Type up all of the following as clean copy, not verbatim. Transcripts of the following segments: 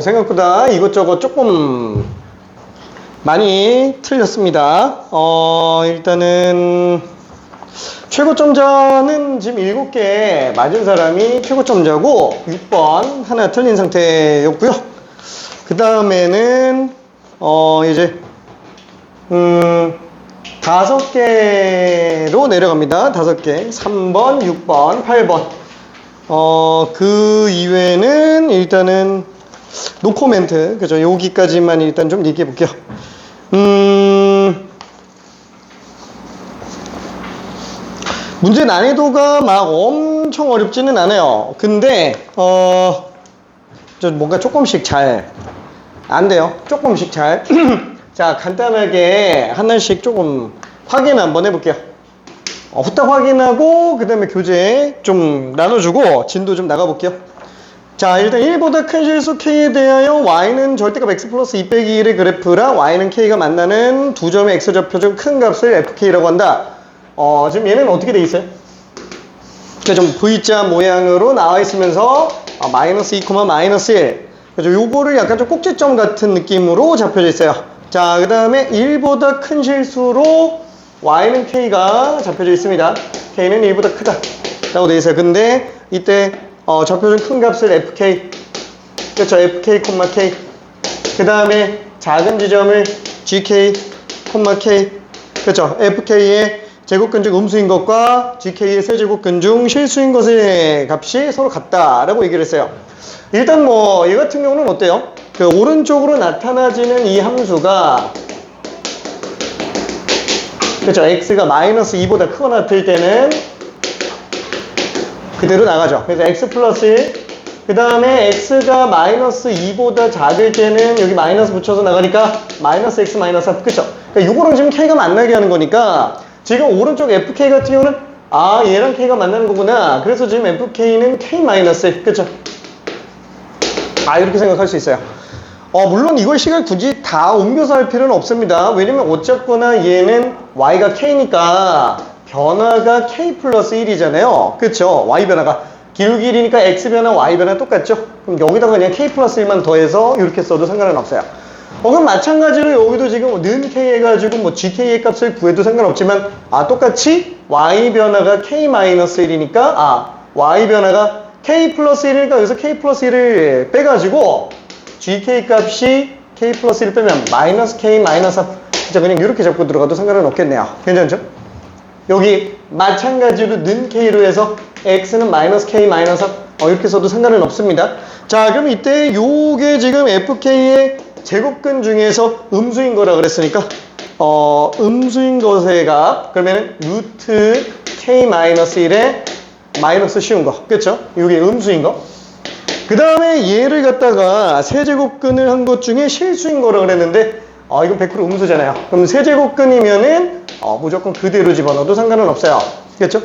생각보다 이것저것 조금 많이 틀렸습니다. 일단은 최고점자는 지금 7개 맞은 사람이 최고점자고 6번 하나 틀린 상태였고요. 그 다음에는 이제 5개로 내려갑니다. 5개. 3번, 6번, 8번. 그 이외에는 일단은 노코멘트. 그죠? 여기까지만 일단 좀 얘기해 볼게요. 문제 난이도가 막 엄청 어렵지는 않아요. 근데 저 뭔가 조금씩 잘 안 돼요. 조금씩 잘. 자, 간단하게 하나씩 조금 확인 한번 해볼게요. 후딱 확인하고 그 다음에 교재 좀 나눠주고 진도 좀 나가볼게요. 자, 일단 1보다 큰 실수 K에 대하여 Y는 절대값 X 플러스 2 빼기 1의 그래프라 Y는 K가 만나는 두 점의 X좌표 중 큰 값을 FK라고 한다. 지금 얘는 어떻게 돼 있어요? 좀 V자 모양으로 나와 있으면서 마이너스 2, 마이너스 1. 그죠? 요거를 약간 좀 꼭지점 같은 느낌으로 잡혀져 있어요. 자, 그 다음에 1보다 큰 실수로 Y는 K가 잡혀져 있습니다. K는 1보다 크다 라고 되어 있어요. 근데 이때 좌표 중 큰 값을 FK, 그렇죠? FK, K. 그 다음에 작은 지점을 GK, K. 그렇죠? FK의 제곱근 중 음수인 것과 GK의 세제곱근 중 실수인 것의 값이 서로 같다라고 얘기를 했어요. 일단 얘 같은 경우는 어때요? 그 오른쪽으로 나타나지는 이 함수가, 그렇죠? x가 마이너스 2보다 크거나 같을 때는 그대로 나가죠. 그래서 x 플러스 1, 그 다음에 x가 마이너스 2보다 작을 때는 여기 마이너스 붙여서 나가니까 마이너스 x 마이너스 4, 그쵸? 그러니까 요거랑 지금 k가 만나게 하는 거니까 지금 오른쪽 fk 같은 경우는 얘랑 k가 만나는 거구나. 그래서 지금 fk는 k 마이너스 1, 그쵸? 이렇게 생각할 수 있어요. 물론 이걸 식을 굳이 다 옮겨서 할 필요는 없습니다. 왜냐면 어쨌거나 얘는 y가 k니까 변화가 k 플러스 1이잖아요. 그쵸? y 변화가 기울기니까 x 변화, y 변화 똑같죠? 그럼 여기다가 그냥 k 플러스 1만 더해서 이렇게 써도 상관은 없어요. 그럼 마찬가지로 여기도 지금 는 k 해가지고 gk의 값을 구해도 상관없지만 똑같이 y 변화가 k 마이너스 1이니까 y 변화가 k 플러스 1이니까 여기서 k 플러스 1을 빼가지고 gk 값이 k 플러스 1 빼면 마이너스 k 마이너스 4, 진짜 그냥 이렇게 잡고 들어가도 상관은 없겠네요. 괜찮죠? 여기 마찬가지로 는 k로 해서 x는 마이너스 k 마이너스 4, 이렇게 써도 상관은 없습니다. 자, 그럼 이때 요게 지금 fk의 제곱근 중에서 음수인 거라 그랬으니까 음수인 것의 값 그러면은 루트 k 마이너스 1에 마이너스 쉬운 거, 그쵸? 이게 음수인 거. 그 다음에 얘를 갖다가 세제곱근을 한 것 중에 실수인 거라 그랬는데 이건 100% 음수잖아요. 그럼 세제곱근이면은 무조건 그대로 집어넣어도 상관은 없어요. 그렇죠?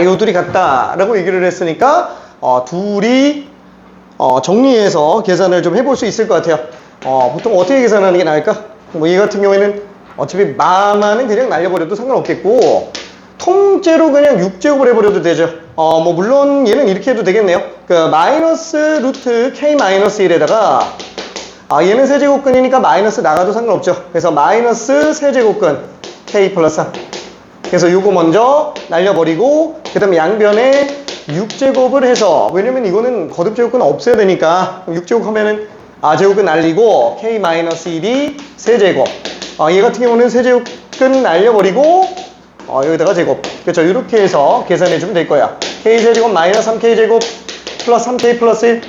요 둘이 같다 라고 얘기를 했으니까 둘이 정리해서 계산을 좀 해볼 수 있을 것 같아요. 보통 어떻게 계산하는 게 나을까? 얘 같은 경우에는 어차피 마마는 그냥 날려버려도 상관없겠고 통째로 그냥 6제곱을 해버려도 되죠. 물론 얘는 이렇게 해도 되겠네요. 그 마이너스 루트 k 마이너스 1에다가 얘는 세제곱근이니까 마이너스 나가도 상관없죠. 그래서 마이너스 세제곱근 k 플러스 3. 그래서 요거 먼저 날려버리고 그 다음에 양변에 6제곱을 해서, 왜냐면 이거는 거듭 제곱근 없애야 되니까 6제곱 하면은 제곱근 날리고 k 마이너스 1이 세제곱. 얘 같은 경우는 세제곱근 날려버리고 여기다가 제곱. 그렇죠? 이렇게 해서 계산해주면 될 거야. k제곱 마이너스 3k제곱 플러스 3k 플러스 1.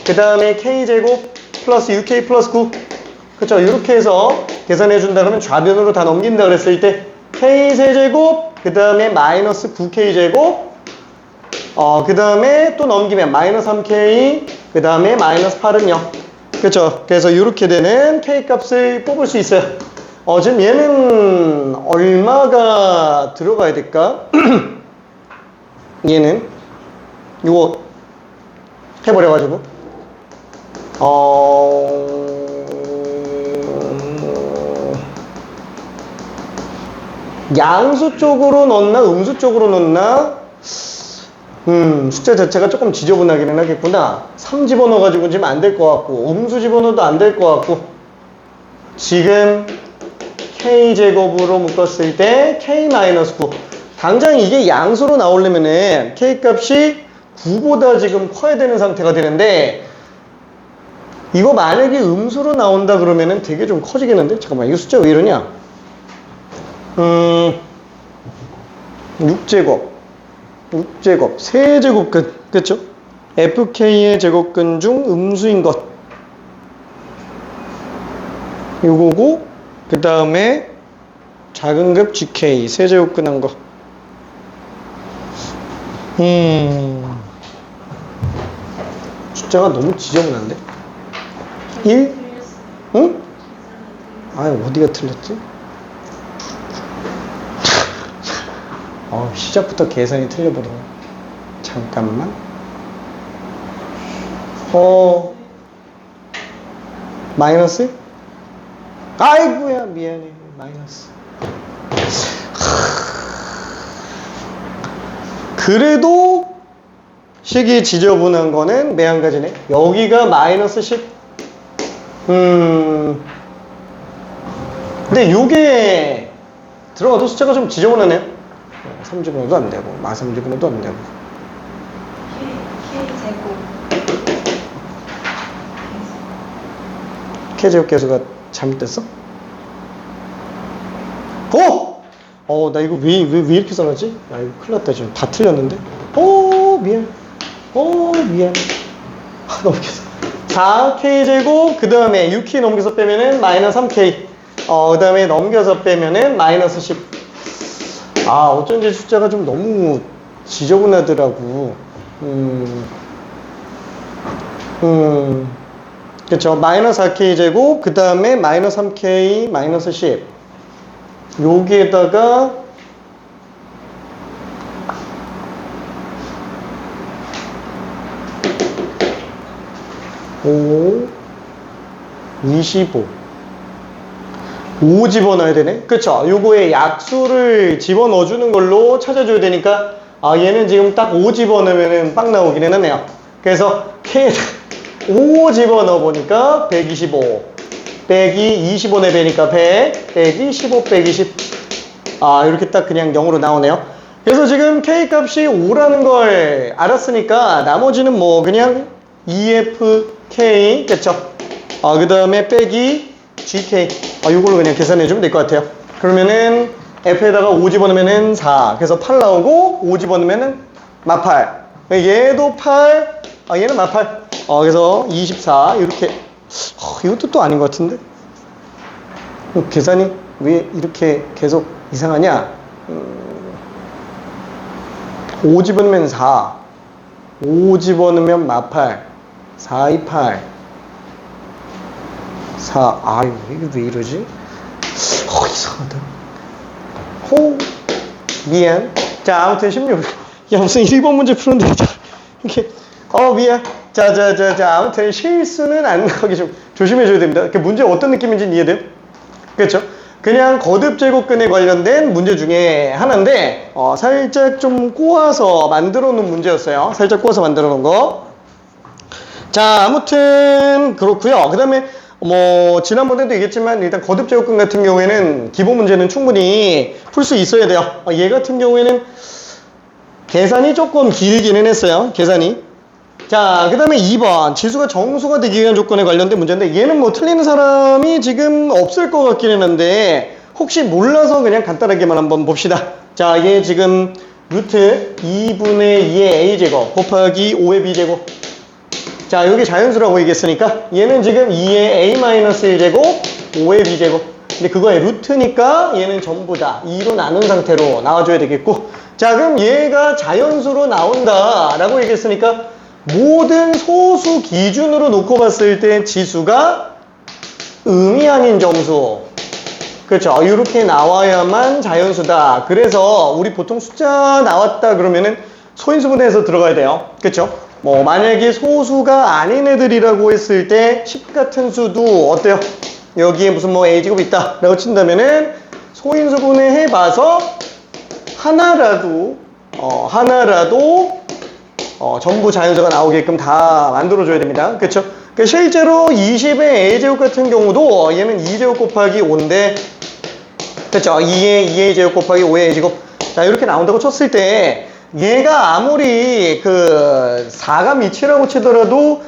그 다음에 k제곱 플러스 6k 플러스 9. 그렇죠? 이렇게 해서 계산해준다 그러면 좌변으로 다 넘긴다 그랬을 때 k세제곱 그 다음에 마이너스 9k제곱 그 다음에 또 넘기면 마이너스 3k 그 다음에 마이너스 8은 0. 그렇죠? 그래서 이렇게 되는 k 값을 뽑을 수 있어요. 지금 얘는 얼마가 들어가야 될까? 얘는 이거 해버려가지고 양수 쪽으로 넣나 음수 쪽으로 넣나 숫자 자체가 조금 지저분하기는 하겠구나. 3 집어넣어가지고 지금 안 될 것 같고, 음수 집어넣어도 안 될 것 같고, 지금 K제곱으로 묶었을 때 K-9. 당장 이게 양수로 나오려면은 K값이 9보다 지금 커야 되는 상태가 되는데, 이거 만약에 음수로 나온다 그러면은 되게 좀 커지겠는데? 잠깐만, 이거 숫자 왜 이러냐? 6제곱, 3제곱근, 그쵸? FK의 제곱근 중 음수인 것. 요거고, 그 다음에 작은 급 GK, 세제곱근 한 거. 숫자가 너무 지저분한데? 1? 응? 아유, 어디가 틀렸지? 시작부터 계산이 틀려버리네. 잠깐만. 마이너스? 아이고야, 미안해. 마이너스. 그래도 식이 지저분한 거는 매한 가지네. 여기가 마이너스 10. 근데 요게 들어가도 숫자가 좀 지저분하네요. 3제곱으로도 안 되고, 마3제곱으로도 안 되고. K제곱 계수가 잘못됐어? 나 이거 왜 이렇게 써놨지? 아, 이거 큰일 났다. 지금 다 틀렸는데? 미안. 미안. 넘겼어. 4K제곱, 그 다음에 6K 넘겨서 빼면은 마이너스 3K. 그 다음에 넘겨서 빼면은 마이너스 10. 어쩐지 숫자가 좀 너무 지저분하더라고. 그쵸. 마이너스 4K제곱, 그 다음에 마이너스 3K, 마이너스 10. 여기에다가 25. 5 집어넣어야 되네? 그쵸? 요거에 약수를 집어넣어주는 걸로 찾아줘야 되니까, 얘는 지금 딱 5 집어넣으면 빵 나오기는 하네요. 그래서 K 5 집어넣어보니까 125. 빼기 25 내되니까 100. 빼기 15 빼기 10. 이렇게 딱 그냥 0으로 나오네요. 그래서 지금 K 값이 5라는 걸 알았으니까, 나머지는 뭐 그냥 EFK, 그쵸? 그 다음에 빼기 GK. 이걸로 그냥 계산해주면 될 것 같아요. 그러면은 F에다가 5 집어넣으면은 4. 그래서 8 나오고, 5 집어넣으면은 마8. 얘도 8. 얘는 마8. 그래서 24. 이렇게. 이것도 또 아닌 것 같은데? 계산이 왜 이렇게 계속 이상하냐? 5 집어넣으면 4. 5 집어넣으면 마8. 4, 2, 8. 4. 이게 왜 이러지? 이상하다. 미안. 자, 아무튼 16. 야, 무슨 1번 문제 푸는데, 이렇게. 미안. 자, 아무튼 실수는 안 나오게 좀 조심해줘야 됩니다. 문제 어떤 느낌인지 이해돼요? 그렇죠? 그냥 거듭 제곱근에 관련된 문제 중에 하나인데, 살짝 좀 꼬아서 만들어 놓은 문제였어요. 살짝 꼬아서 만들어 놓은 거. 자, 아무튼 그렇고요. 그 다음에 지난번에도 얘기했지만, 일단 거듭 제곱근 같은 경우에는 기본 문제는 충분히 풀 수 있어야 돼요. 얘 같은 경우에는 계산이 조금 길기는 했어요. 계산이. 자, 그 다음에 2번. 지수가 정수가 되기 위한 조건에 관련된 문제인데, 얘는 틀리는 사람이 지금 없을 것 같기는 한데, 혹시 몰라서 그냥 간단하게만 한번 봅시다. 자, 얘 지금 루트 2분의 2의 a제곱 곱하기 5의 b제곱. 자, 여기 자연수라고 얘기했으니까 얘는 지금 2의 a-1제곱 5의 b제곱. 근데 그거의 루트니까 얘는 전부 다 2로 나눈 상태로 나와줘야 되겠고, 자, 그럼 얘가 자연수로 나온다 라고 얘기했으니까 모든 소수 기준으로 놓고 봤을 때 지수가 음이 아닌 점수, 그렇죠? 이렇게 나와야만 자연수다. 그래서 우리 보통 숫자 나왔다 그러면은 소인수분해해서 들어가야 돼요. 그렇죠? 만약에 소수가 아닌 애들이라고 했을 때 10 같은 수도 어때요? 여기에 무슨 a제곱 있다 라고 친다면은 소인수분해 해봐서 하나라도 전부 자연수가 나오게끔 다 만들어줘야 됩니다. 그쵸? 그러니까 실제로 20의 a제곱 같은 경우도 얘는 2제곱 곱하기 5인데, 그쵸? 2의 2a 제곱 곱하기 5의 a제곱. 자, 이렇게 나온다고 쳤을 때, 얘가 아무리 그 4가 미치라고 치더라도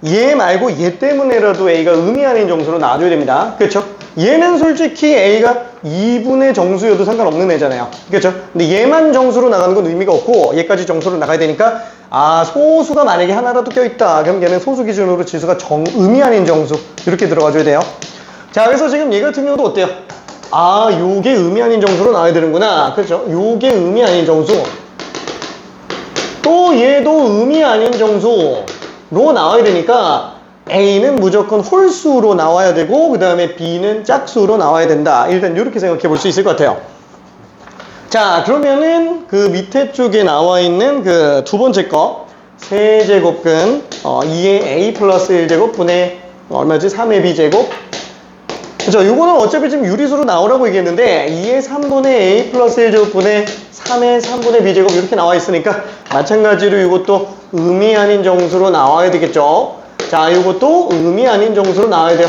얘 말고 얘 때문에라도 a가 의미 아닌 정수로 나와줘야 됩니다. 그쵸? 얘는 솔직히 a가 2분의 정수여도 상관없는 애잖아요. 그쵸? 근데 얘만 정수로 나가는 건 의미가 없고 얘까지 정수로 나가야 되니까, 아, 소수가 만약에 하나라도 껴있다. 그럼 얘는 소수 기준으로 지수가 의미 아닌 정수. 이렇게 들어가줘야 돼요. 자, 그래서 지금 얘 같은 경우도 어때요? 아, 요게 의미 아닌 정수로 나와야 되는구나. 그렇죠? 요게 의미 아닌 정수. 또 얘도 의미 아닌 정수로 나와야 되니까 A는 무조건 홀수로 나와야 되고 그 다음에 B는 짝수로 나와야 된다. 일단 이렇게 생각해 볼 수 있을 것 같아요. 자, 그러면은 그 밑에 쪽에 나와 있는 그 두 번째 거 세제곱근 2의 A 플러스 1제곱 분의 얼마지? 3의 B제곱. 그죠? 요거는 어차피 지금 유리수로 나오라고 얘기했는데 2의 3분의 A 플러스 1제곱 분의 3의 3분의 B제곱 이렇게 나와 있으니까 마찬가지로 이것도 의미 아닌 정수로 나와야 되겠죠. 자, 이것도 의미 아닌 정수로 나와야 돼요.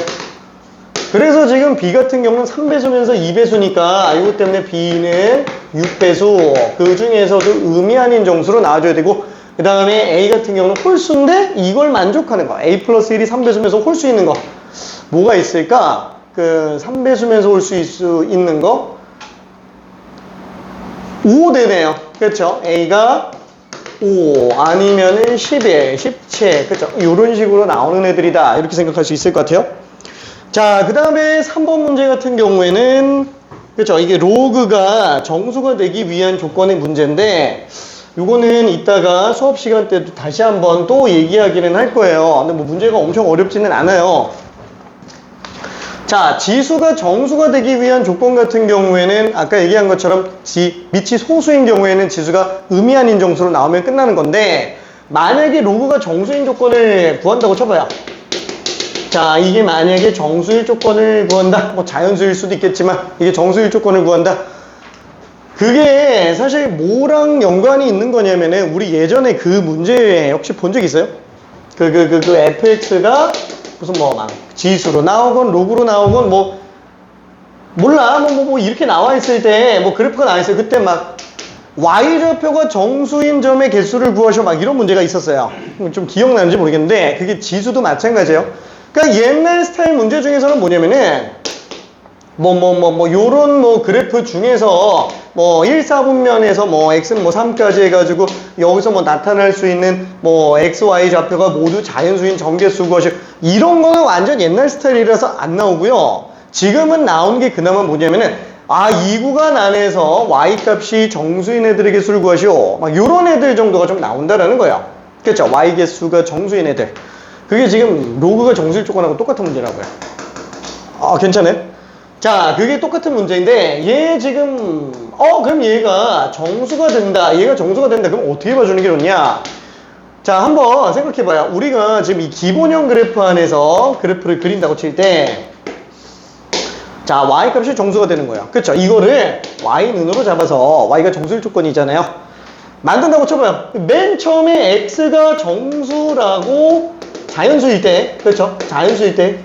그래서 지금 B 같은 경우는 3배수면서 2배수니까 이것 때문에 B는 6배수. 그 중에서도 의미 아닌 정수로 나와줘야 되고 그 다음에 A 같은 경우는 홀수인데 이걸 만족하는 거. A 플러스 1이 3배수면서 홀수 있는 거. 뭐가 있을까? 그 3배수면서 홀수 있는 거 5 되네요. 그렇죠? A가 5 아니면은 11, 17 그렇죠? 이런 식으로 나오는 애들이다. 이렇게 생각할 수 있을 것 같아요. 자, 그 다음에 3번 문제 같은 경우에는 그렇죠? 이게 로그가 정수가 되기 위한 조건의 문제인데 요거는 이따가 수업 시간 때도 다시 한번 또 얘기하기는 할 거예요. 근데 뭐 문제가 엄청 어렵지는 않아요. 자, 지수가 정수가 되기 위한 조건 같은 경우에는 아까 얘기한 것처럼 밑이 소수인 경우에는 지수가 의미 아닌 정수로 나오면 끝나는 건데 만약에 로그가 정수인 조건을 구한다고 쳐봐요. 자, 이게 만약에 정수일 조건을 구한다. 뭐 자연수일 수도 있겠지만 이게 정수일 조건을 구한다. 그게 사실 뭐랑 연관이 있는 거냐면은 우리 예전에 그 문제 혹시 본 적 있어요? fx가 무슨 뭐 막 지수로 나오건 로그로 나오건 뭐 몰라 뭐 이렇게 나와 있을 때 뭐 그래프가 나와 있어요. 그때 막 y좌표가 정수인 점의 개수를 구하셔 막 이런 문제가 있었어요. 좀 기억나는지 모르겠는데 그게 지수도 마찬가지예요. 그러니까 옛날 스타일 문제 중에서는 뭐냐면은 요런 뭐 그래프 중에서 뭐 1, 4분면에서 뭐 x는 뭐 3까지 해가지고 여기서 뭐 나타날 수 있는 뭐 x, y 좌표가 모두 자연수인 정개수 구하시 이런 거는 완전 옛날 스타일이라서 안 나오고요. 지금은 나온 게 그나마 뭐냐면은 이 구간 안에서 y 값이 정수인 애들의 개수를 구하시오. 막 요런 애들 정도가 좀 나온다라는 거예요. 그렇죠? y 개수가 정수인 애들. 그게 지금 로그가 정수일 조건하고 똑같은 문제라고요. 괜찮아요? 자, 그게 똑같은 문제인데 얘 지금 그럼 얘가 정수가 된다. 얘가 정수가 된다. 그럼 어떻게 봐주는 게 좋냐? 자, 한번 생각해봐요. 우리가 지금 이 기본형 그래프 안에서 그래프를 그린다고 칠 때 자, y값이 정수가 되는 거예요. 그쵸? 이거를 y는으로 잡아서 y가 정수일 조건이잖아요. 만든다고 쳐봐요. 맨 처음에 x가 정수라고 자연수일 때, 그렇죠? 자연수일 때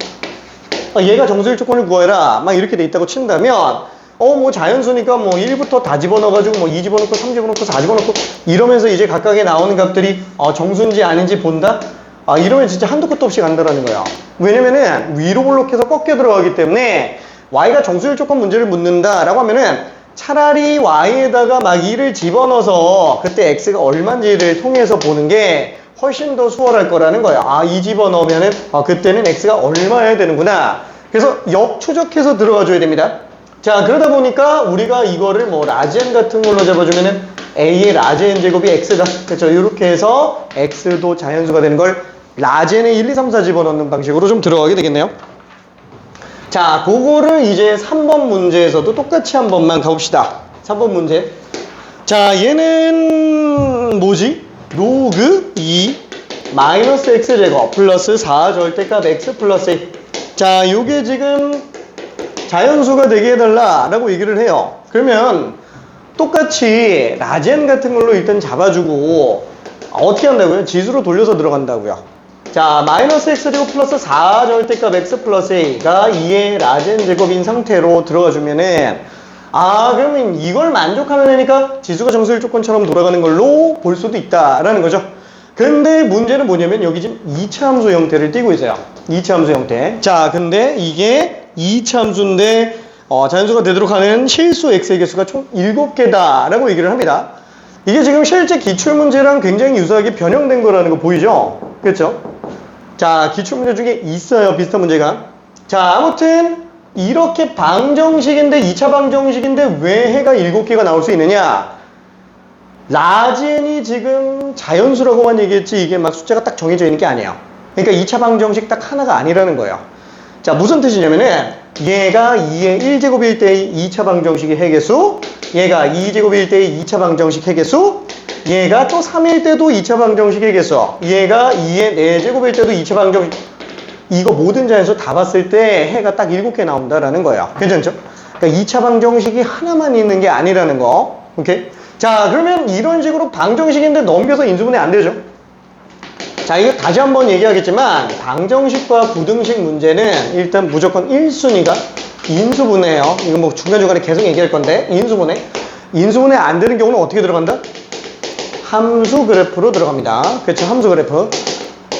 얘가 정수일 조건을 구해라 막 이렇게 돼 있다고 친다면 뭐 자연수니까 뭐 1부터 다 집어넣어가지고 뭐 2 집어넣고 3 집어넣고 4 집어넣고 이러면서 이제 각각에 나오는 값들이 정수인지 아닌지 본다? 이러면 진짜 한도 끝도 없이 간다라는 거야. 왜냐면은 위로 볼록해서 꺾여 들어가기 때문에 y가 정수일 조건 문제를 묻는다 라고 하면은 차라리 y에다가 막 2를 집어넣어서 그때 x가 얼마인지를 통해서 보는 게 훨씬 더 수월할 거라는 거야. 2 집어넣으면은 그때는 x가 얼마여야 되는구나. 그래서 역추적해서 들어가 줘야 됩니다. 자, 그러다 보니까 우리가 이거를 뭐 라지엔 같은 걸로 잡아주면은 a의 라지엔 제곱이 x다. 그렇죠? 이렇게 해서 x도 자연수가 되는 걸 라지엔에 1, 2, 3, 4 집어넣는 방식으로 좀 들어가게 되겠네요. 자, 그거를 이제 3번 문제에서도 똑같이 한 번만 가봅시다. 3번 문제. 자, 얘는 뭐지? 로그 2 마이너스 x제곱 플러스 4 절대값 x 플러스 1. 자, 요게 지금 자연수가 되게 해달라 라고 얘기를 해요. 그러면 똑같이 라젠 같은 걸로 일단 잡아주고 어떻게 한다고요? 지수로 돌려서 들어간다고요. 자, 마이너스 x제곱 플러스 4 절대값 x 플러스 a가 2의 라젠 제곱인 상태로 들어가주면은, 그러면 이걸 만족하면 되니까 지수가 정수일 조건처럼 돌아가는 걸로 볼 수도 있다라는 거죠. 근데 문제는 뭐냐면 여기 지금 2차 함수 형태를 띄고 있어요. 2차 함수 형태. 자, 근데 이게 2차 함수인데 자연수가 되도록 하는 실수 x의 개수가 총 7개다 라고 얘기를 합니다. 이게 지금 실제 기출문제랑 굉장히 유사하게 변형된 거라는 거 보이죠? 그렇죠? 자, 기출문제 중에 있어요, 비슷한 문제가. 자, 아무튼 이렇게 방정식인데 2차 방정식인데 왜 해가 7개가 나올 수 있느냐? 라지엔이 지금 자연수라고만 얘기했지 이게 막 숫자가 딱 정해져 있는 게 아니에요. 그러니까 2차 방정식 딱 하나가 아니라는 거예요. 자, 무슨 뜻이냐면은 얘가 2의 1제곱일 때의 2차 방정식의 해계수, 얘가 2제곱일 때의 2차 방정식 해계수, 얘가 또 3일 때도 2차 방정식 해계수, 얘가 2의 4제곱일 때도 2차 방정식, 이거 모든 자연수 다 봤을 때 해가 딱 7개 나온다라는 거예요. 괜찮죠? 그러니까 2차 방정식이 하나만 있는 게 아니라는 거. 오케이? 자, 그러면 이런 식으로 방정식인데 넘겨서 인수분해 안 되죠? 자, 이거 다시 한번 얘기하겠지만 방정식과 부등식 문제는 일단 무조건 1순위가 인수분해예요. 이거 뭐 중간중간에 계속 얘기할 건데 인수분해. 인수분해 안 되는 경우는 어떻게 들어간다? 함수 그래프로 들어갑니다. 그렇죠? 함수 그래프.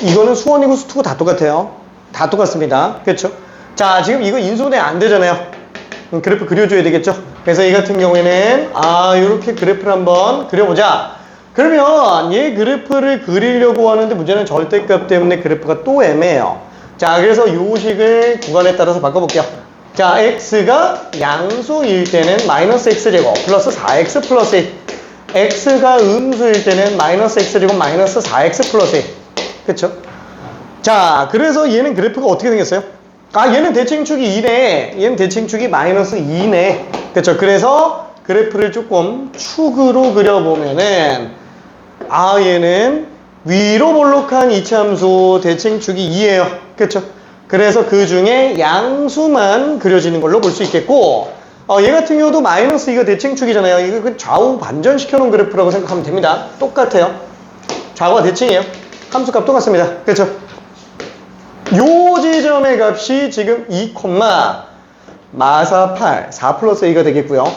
이거는 수원이고 수투고 다 똑같아요. 다 똑같습니다. 그렇죠? 자, 지금 이거 인수분해 안 되잖아요. 그래프 그려줘야 되겠죠? 그래서 이 같은 경우에는 이렇게 그래프를 한번 그려보자. 그러면 얘 그래프를 그리려고 하는데 문제는 절대값 때문에 그래프가 또 애매해요. 자, 그래서 요 식을 구간에 따라서 바꿔볼게요. 자, x가 양수일 때는 마이너스 x제곱 플러스 4x 플러스 1. x가 음수일 때는 마이너스 x제곱 마이너스 4x 플러스 1. 그쵸? 자, 그래서 얘는 그래프가 어떻게 생겼어요? 얘는 대칭축이 2네. 얘는 대칭축이 마이너스 2네. 그쵸? 그래서 그래프를 조금 축으로 그려보면은 얘는 위로 볼록한 이차함수 대칭축이 2예요. 그쵸? 그래서 그 중에 양수만 그려지는 걸로 볼 수 있겠고, 얘 같은 경우도 마이너스 2가 대칭축이잖아요. 이거 좌우 반전시켜 놓은 그래프라고 생각하면 됩니다. 똑같아요. 좌우가 대칭이에요. 함수값 똑같습니다. 그쵸? 요 지점의 값이 지금 2, 마사 8, 4 플러스 a가 되겠고요.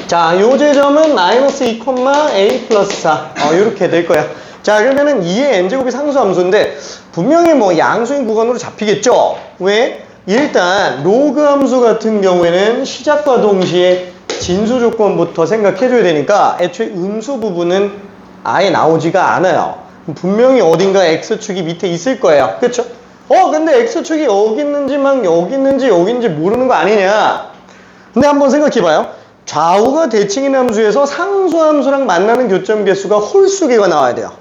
자, 요 지점은 마이너스 2, a 플러스 4. 요렇게 될 거야. 자, 그러면은 2의 n제곱이 상수함수인데 분명히 뭐 양수인 구간으로 잡히겠죠? 왜? 일단 로그 함수 같은 경우에는 시작과 동시에 진수 조건부터 생각해줘야 되니까 애초에 음수 부분은 아예 나오지가 않아요. 분명히 어딘가 x축이 밑에 있을 거예요. 그쵸? 근데 x축이 여기 있는지만 여기 있는지 모르는 거 아니냐? 근데 한번 생각해봐요. 좌우가 대칭인 함수에서 상수함수랑 만나는 교점 개수가 홀수개가 나와야 돼요.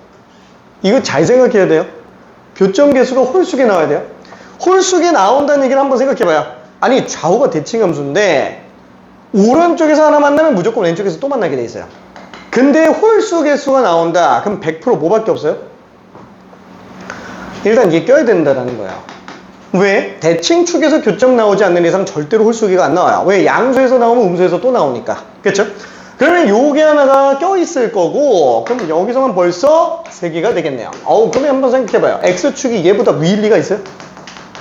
이거 잘 생각해야 돼요. 교점 개수가 홀수개 나와야 돼요. 홀수개 나온다는 얘기를 한번 생각해봐요. 아니, 좌우가 대칭 함수인데 오른쪽에서 하나 만나면 무조건 왼쪽에서 또 만나게 돼 있어요. 근데 홀수 개수가 나온다. 그럼 100% 뭐밖에 없어요? 일단 이게 껴야 된다라는 거예요. 왜? 대칭축에서 교점 나오지 않는 이상 절대로 홀수개가 안 나와요. 왜? 양수에서 나오면 음수에서 또 나오니까. 그쵸? 그러면 요게 하나가 껴있을 거고, 그럼 여기서만 벌써 3개가 되겠네요. 그러면 한번 생각해봐요. x축이 얘보다 위일 리가 있어요?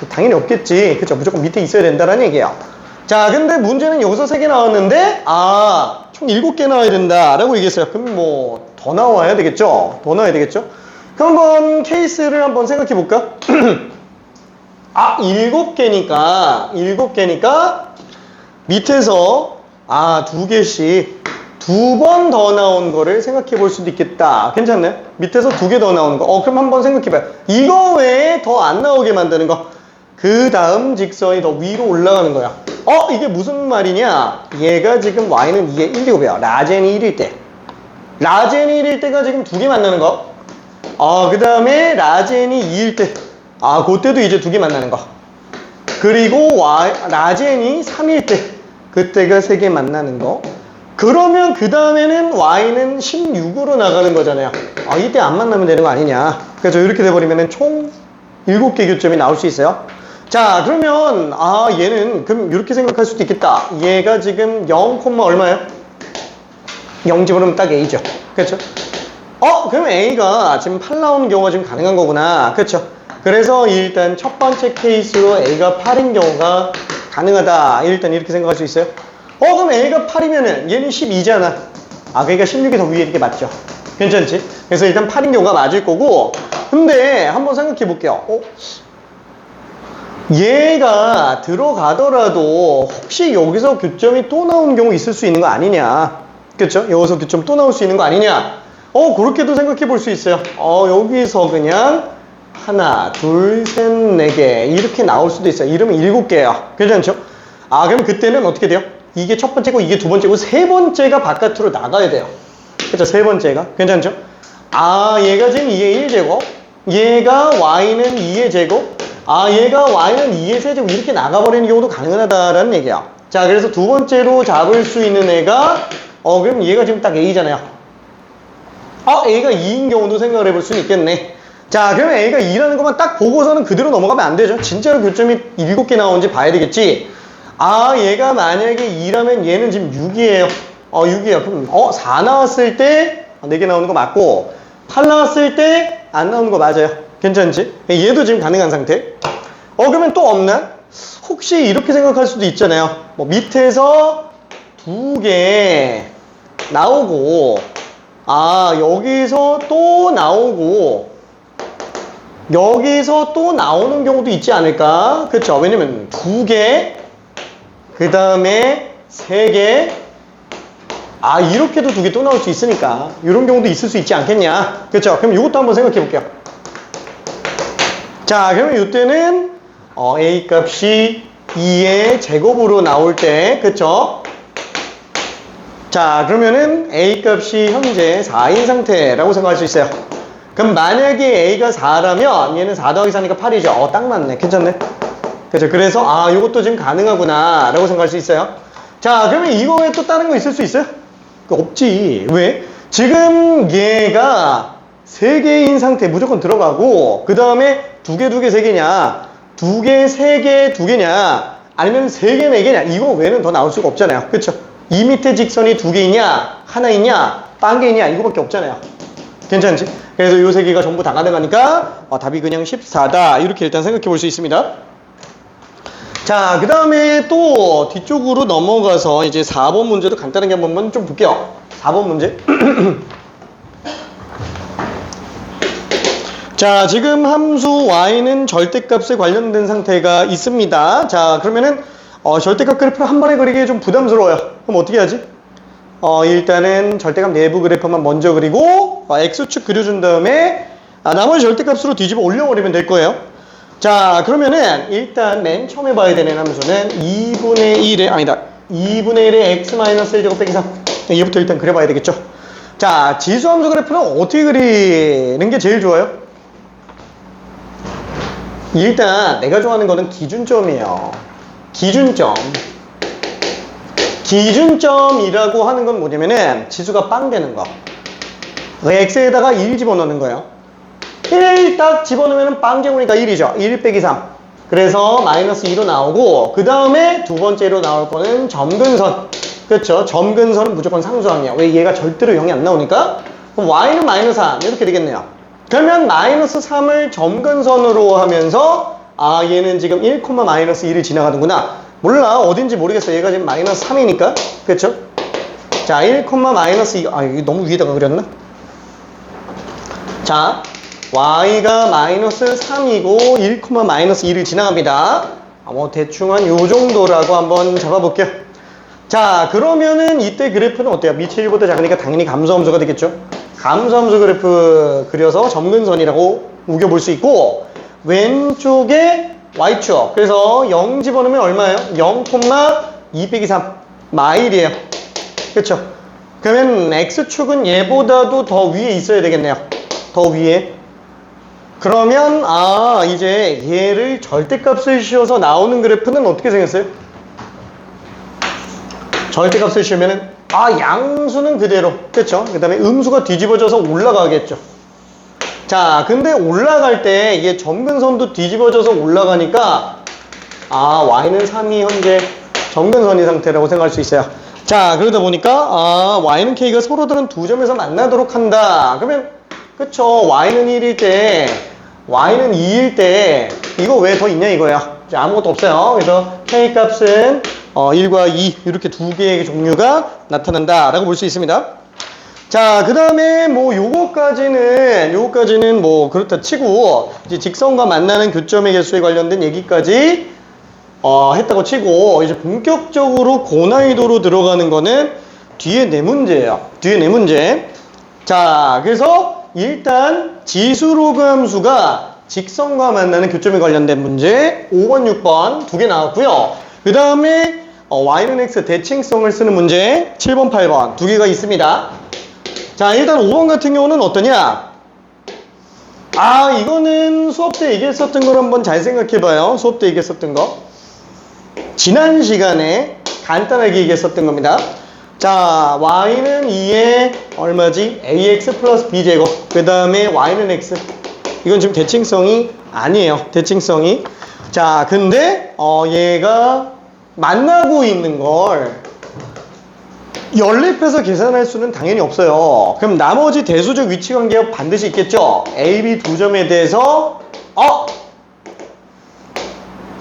당연히 없겠지. 그쵸? 무조건 밑에 있어야 된다는 얘기예요. 자, 근데 문제는 여기서 3개 나왔는데 총 7개 나와야 된다라고 얘기했어요. 그럼 뭐 더 나와야 되겠죠? 더 나와야 되겠죠? 그럼 한번 케이스를 한번 생각해 볼까? 7개니까 밑에서 2개씩 2번 더 나온 거를 생각해 볼 수도 있겠다. 괜찮나요? 밑에서 2개 더 나오는 거. 그럼 한번 생각해 봐요. 이거 외에 더 안 나오게 만드는 거. 그 다음 직선이 더 위로 올라가는 거야. 이게 무슨 말이냐? 얘가 지금 y는 2의 1제곱이야. 라젠이 1일 때. 라젠이 1일 때가 지금 2개 만나는 거. 그 다음에 라젠이 2일 때. 그때도 이제 2개 만나는 거. 그리고 라젠이 3일 때. 그때가 3개 만나는 거. 그러면 그 다음에는 y는 16으로 나가는 거잖아요. 이때 안 만나면 되는 거 아니냐. 그래서 이렇게 돼버리면 총 7개 교점이 나올 수 있어요. 자, 그러면 얘는 그럼 이렇게 생각할 수도 있겠다. 얘가 지금 0, 얼마예요? 0 집어넣으면 딱 a죠. 그렇죠? 그러면 A가 지금 8 나오는 경우가 지금 가능한 거구나. 그쵸? 그래서 일단 첫 번째 케이스로 A가 8인 경우가 가능하다. 일단 이렇게 생각할 수 있어요. 그럼 A가 8이면은 얘는 12잖아. 그러니까 16이 더 위에 이렇게 맞죠? 괜찮지? 그래서 일단 8인 경우가 맞을 거고, 근데 한번 생각해 볼게요. 얘가 들어가더라도 혹시 여기서 교점이 또 나오는 경우 있을 수 있는 거 아니냐? 그쵸? 여기서 교점 또 나올 수 있는 거 아니냐? 그렇게도 생각해 볼 수 있어요. 여기서 그냥 하나, 둘, 셋, 네 개 이렇게 나올 수도 있어요. 이러면 7개예요. 괜찮죠? 그럼 그때는 어떻게 돼요? 이게 첫 번째고 이게 두 번째고 세 번째가 바깥으로 나가야 돼요. 그쵸? 세 번째가. 괜찮죠? 얘가 지금 2의 1제곱, 얘가 y는 2의 제곱, 얘가 y는 2의 세제곱 이렇게 나가버리는 경우도 가능하다라는 얘기야. 자, 그래서 두 번째로 잡을 수 있는 애가 그럼 얘가 지금 딱 A잖아요. A가 2인 경우도 생각을 해볼 수는 있겠네. 자, 그러면 A가 2라는 것만 딱 보고서는 그대로 넘어가면 안 되죠. 진짜로 교점이 7개 나오는지 봐야 되겠지. 얘가 만약에 2라면 얘는 지금 6이에요. 6이에요. 그럼 4 나왔을 때 4개 나오는 거 맞고 8 나왔을 때 안 나오는 거 맞아요. 괜찮지? 얘도 지금 가능한 상태. 그러면 또 없나? 혹시 이렇게 생각할 수도 있잖아요. 밑에서 2개 나오고 여기서 또 나오고 여기서 또 나오는 경우도 있지 않을까? 그쵸? 왜냐면 2개 그 다음에 3개 이렇게도 2개 또 나올 수 있으니까 이런 경우도 있을 수 있지 않겠냐? 그쵸? 그럼 이것도 한번 생각해 볼게요. 자, 그러면 이때는 A 값이 2의 제곱으로 나올 때 그쵸? 자, 그러면은 A 값이 현재 4인 상태라고 생각할 수 있어요. 그럼 만약에 A가 4라면 얘는 4 더하기 4니까 8이죠. 딱 맞네. 괜찮네. 그죠? 그래서 이것도 지금 가능하구나 라고 생각할 수 있어요. 자, 그러면 이거 외에 또 다른 거 있을 수 있어요? 없지. 왜? 지금 얘가 3개인 상태 무조건 들어가고 그 다음에 2개, 2개, 3개냐 2개, 3개, 2개냐 아니면 3개, 4개냐 이거 외에는 더 나올 수가 없잖아요. 그쵸? 이 밑에 직선이 2개 있냐 하나 있냐 딴 게 있냐 이거밖에 없잖아요. 괜찮지? 그래서 이 3개가 전부 다 가능하니까 답이 그냥 14다 이렇게 일단 생각해 볼 수 있습니다. 자, 그 다음에 또 뒤쪽으로 넘어가서 이제 4번 문제도 간단하게 한번 좀 볼게요. 4번 문제. 자, 지금 함수 y는 절대값에 관련된 상태가 있습니다. 자, 그러면은 절대값 그래프를 한 번에 그리기 좀 부담스러워요. 그럼 어떻게 하지? 일단은 절대값 내부 그래프만 먼저 그리고 x축 그려준 다음에 나머지 절대값으로 뒤집어 올려버리면 될 거예요. 자, 그러면은 일단 맨 처음에 봐야 되는 함수는 2분의 1의 x-1제곱 빼기 3. 얘부터 일단 그려봐야 되겠죠. 자, 지수함수 그래프는 어떻게 그리는 게 제일 좋아요? 일단 내가 좋아하는 거는 기준점이에요. 기준점이라고 하는 건 뭐냐면은 지수가 빵 되는 거. x에다가 1 집어넣는 거예요. 1 딱 집어넣으면 빵 제곱이니까 1이죠. 1 빼기 3. 그래서 마이너스 2로 나오고 그 다음에 두 번째로 나올 거는 점근선. 그렇죠? 점근선은 무조건 상수항이야. 왜? 얘가 절대로 0이 안 나오니까. 그럼 y는 마이너스 3 이렇게 되겠네요. 그러면 마이너스 3을 점근선으로 하면서 얘는 지금 1, 마이너스 1을 지나가는구나. 몰라. 어딘지 모르겠어. 얘가 지금 마이너스 3이니까. 그렇죠? 자, 1, 마이너스 2. 이거 너무 위에다가 그렸나? 자, y가 마이너스 3이고 1, 마이너스 2를 지나갑니다. 대충 한 요 정도라고 한번 잡아볼게요. 자, 그러면은 이때 그래프는 어때요? 밑이 1보다 작으니까 당연히 감소함수가 되겠죠? 감소함수 그래프 그려서 점근선이라고 우겨볼 수 있고 왼쪽에 y축. 그래서 0 집어넣으면 얼마예요? 0, 2 빼기 3. 마일이에요. 그쵸? 그러면 x축은 얘보다도 더 위에 있어야 되겠네요. 더 위에. 그러면 이제 얘를 절대값을 씌워서 나오는 그래프는 어떻게 생겼어요? 절대값을 씌우면은 양수는 그대로. 그쵸? 그 다음에 음수가 뒤집어져서 올라가겠죠. 자, 근데 올라갈 때 이게 점근선도 뒤집어져서 올라가니까 y는 3이 현재 점근선이 상태라고 생각할 수 있어요. 자, 그러다 보니까 y는 k가 서로들은 두 점에서 만나도록 한다. 그러면 그쵸, y는 1일 때 y는 2일 때 이거 왜 더 있냐 이거야. 자, 아무것도 없어요. 그래서 k 값은 1과 2 이렇게 두 개의 종류가 나타난다 라고 볼 수 있습니다. 자, 그 다음에 뭐 요거까지는 뭐 그렇다 치고 이제 직선과 만나는 교점의 개수에 관련된 얘기까지 했다고 치고 이제 본격적으로 고난이도로 들어가는 거는 뒤에 네 문제예요. 뒤에 네 문제. 자, 그래서 일단 지수로그 함수가 직선과 만나는 교점에 관련된 문제 5번, 6번 두 개 나왔고요. 그 다음에 y는 x 대칭성을 쓰는 문제 7번, 8번 두 개가 있습니다. 자, 일단 5번 같은 경우는 어떠냐? 아, 이거는 수업 때 얘기했었던 걸 한번 잘 생각해봐요. 수업 때 얘기했었던 거. 지난 시간에 간단하게 얘기했었던 겁니다. 자, y는 2에 얼마지? ax 플러스 b제곱. 그 다음에 y는 x. 이건 지금 대칭성이 아니에요. 대칭성이. 자, 근데 얘가 만나고 있는 걸 연립해서 계산할 수는 당연히 없어요. 그럼 나머지 대수적 위치관계가 반드시 있겠죠? A, B 두 점에 대해서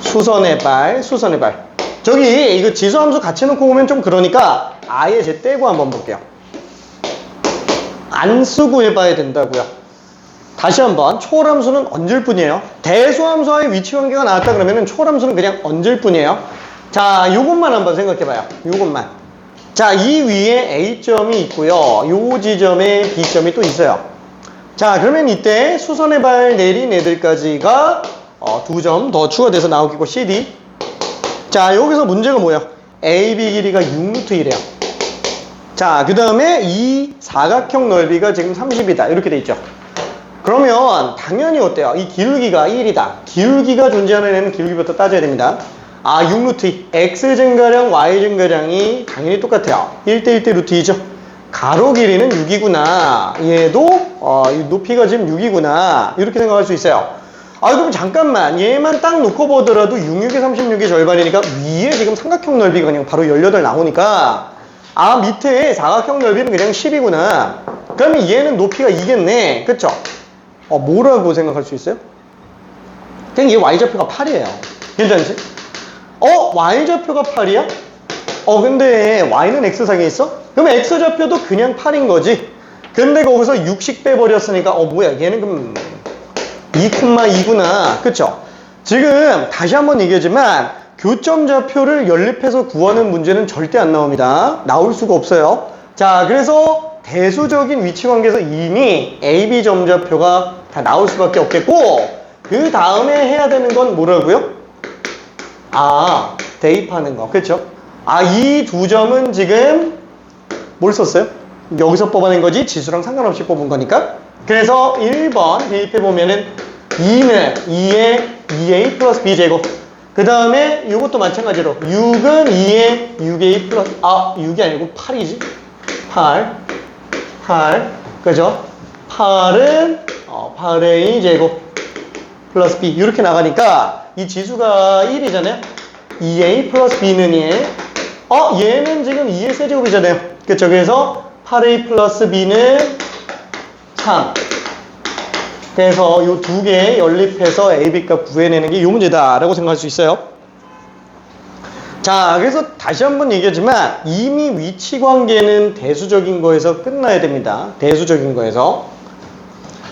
수선의 발. 저기 이거 지수함수 같이 놓고 보면 좀 그러니까 아예 제 떼고 한번 볼게요. 안 쓰고 해봐야 된다고요. 다시 한번 초월함수는 얹을 뿐이에요. 대수함수와의 위치관계가 나왔다 그러면 초월함수는 그냥 얹을 뿐이에요. 자, 요것만 한번 생각해봐요. 요것만. 자, 이 위에 A점이 있고요. 요 지점에 B점이 또 있어요. 자, 그러면 이때 수선의 발 내린 애들까지가 두 점 더 추가돼서 나오겠고 CD. 자, 여기서 문제가 뭐예요? AB 길이가 6루트이래요. 자, 그 다음에 이 사각형 넓이가 지금 30이다. 이렇게 돼 있죠. 그러면 당연히 어때요? 이 기울기가 1이다. 기울기가 존재하는 애는 기울기부터 따져야 됩니다. 아, 6루트 x 증가량, y 증가량이 당연히 똑같아요. 1대 1대 루트 2죠. 가로 길이는 6이구나. 얘도 높이가 지금 6이구나. 이렇게 생각할 수 있어요. 아, 그럼 잠깐만. 얘만 딱 놓고 보더라도 6, 6에 36의 절반이니까 위에 지금 삼각형 넓이가 그냥 바로 18 나오니까 아, 밑에 사각형 넓이는 그냥 10이구나. 그러면 얘는 높이가 2겠네. 그쵸? 뭐라고 생각할 수 있어요? 그냥 얘 y좌표가 8이에요. 괜찮지? y좌표가 8이야? 근데 y는 x상에 있어? 그럼 x좌표도 그냥 8인 거지. 근데 거기서 6씩 빼버렸으니까 뭐야 얘는 그럼 2,2구나. 그쵸? 지금 다시 한번 얘기하지만 교점좌표를 연립해서 구하는 문제는 절대 안 나옵니다. 나올 수가 없어요. 자, 그래서 대수적인 위치관계에서 이미 AB 점좌표가 다 나올 수밖에 없겠고 그 다음에 해야 되는 건 뭐라고요? 대입하는 거. 그쵸? 이 두 점은 지금 뭘 썼어요? 여기서 뽑아낸 거지 지수랑 상관없이 뽑은 거니까. 그래서 1번 대입해보면은 2는 2에 2a 플러스 b제곱. 그 다음에 이것도 마찬가지로 6은 2에 6a 플러스 6이 아니고 8이지. 8 그죠? 8은 8a 제곱 플러스 b 이렇게 나가니까 이 지수가 1이잖아요. 2a 플러스 b는 얘는 지금 2의 세제곱이잖아요. 그쵸? 그래서 8a 플러스 b는 3. 그래서 이 두 개 연립해서 a, b 값 구해내는 게 이 문제다 라고 생각할 수 있어요. 자, 그래서 다시 한번 얘기하지만 이미 위치관계는 대수적인 거에서 끝나야 됩니다. 대수적인 거에서.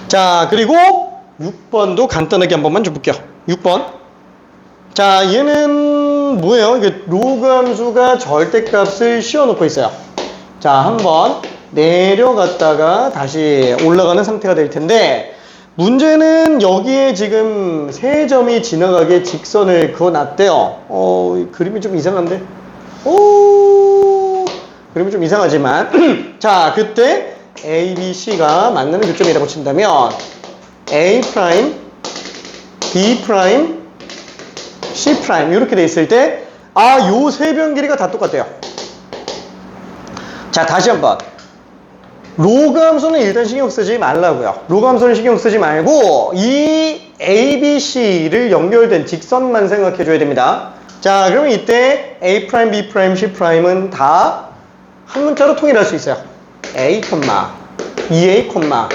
자, 그리고 6번도 간단하게 한 번만 좀 볼게요. 6번. 자, 얘는 뭐예요? 이게 로그 함수가 절대값을 씌워놓고 있어요. 자, 한번 내려갔다가 다시 올라가는 상태가 될 텐데 문제는 여기에 지금 세 점이 지나가게 직선을 그어놨대요. 그림이 좀 이상한데? 그림이 좀 이상하지만 자, 그때 A, B, C가 만나는 교점이라고 친다면 A', B', C' 이렇게 돼 있을 때 요 세 변 길이가 다 똑같대요. 자, 다시 한번 로그 함수는 일단 신경 쓰지 말라고요. 로그 함수는 신경 쓰지 말고 이 A, B, C를 연결된 직선만 생각해 줘야 됩니다. 자, 그러면 이때 A', B', C'은 다 한 문자로 통일할 수 있어요. A, 2A, 3A,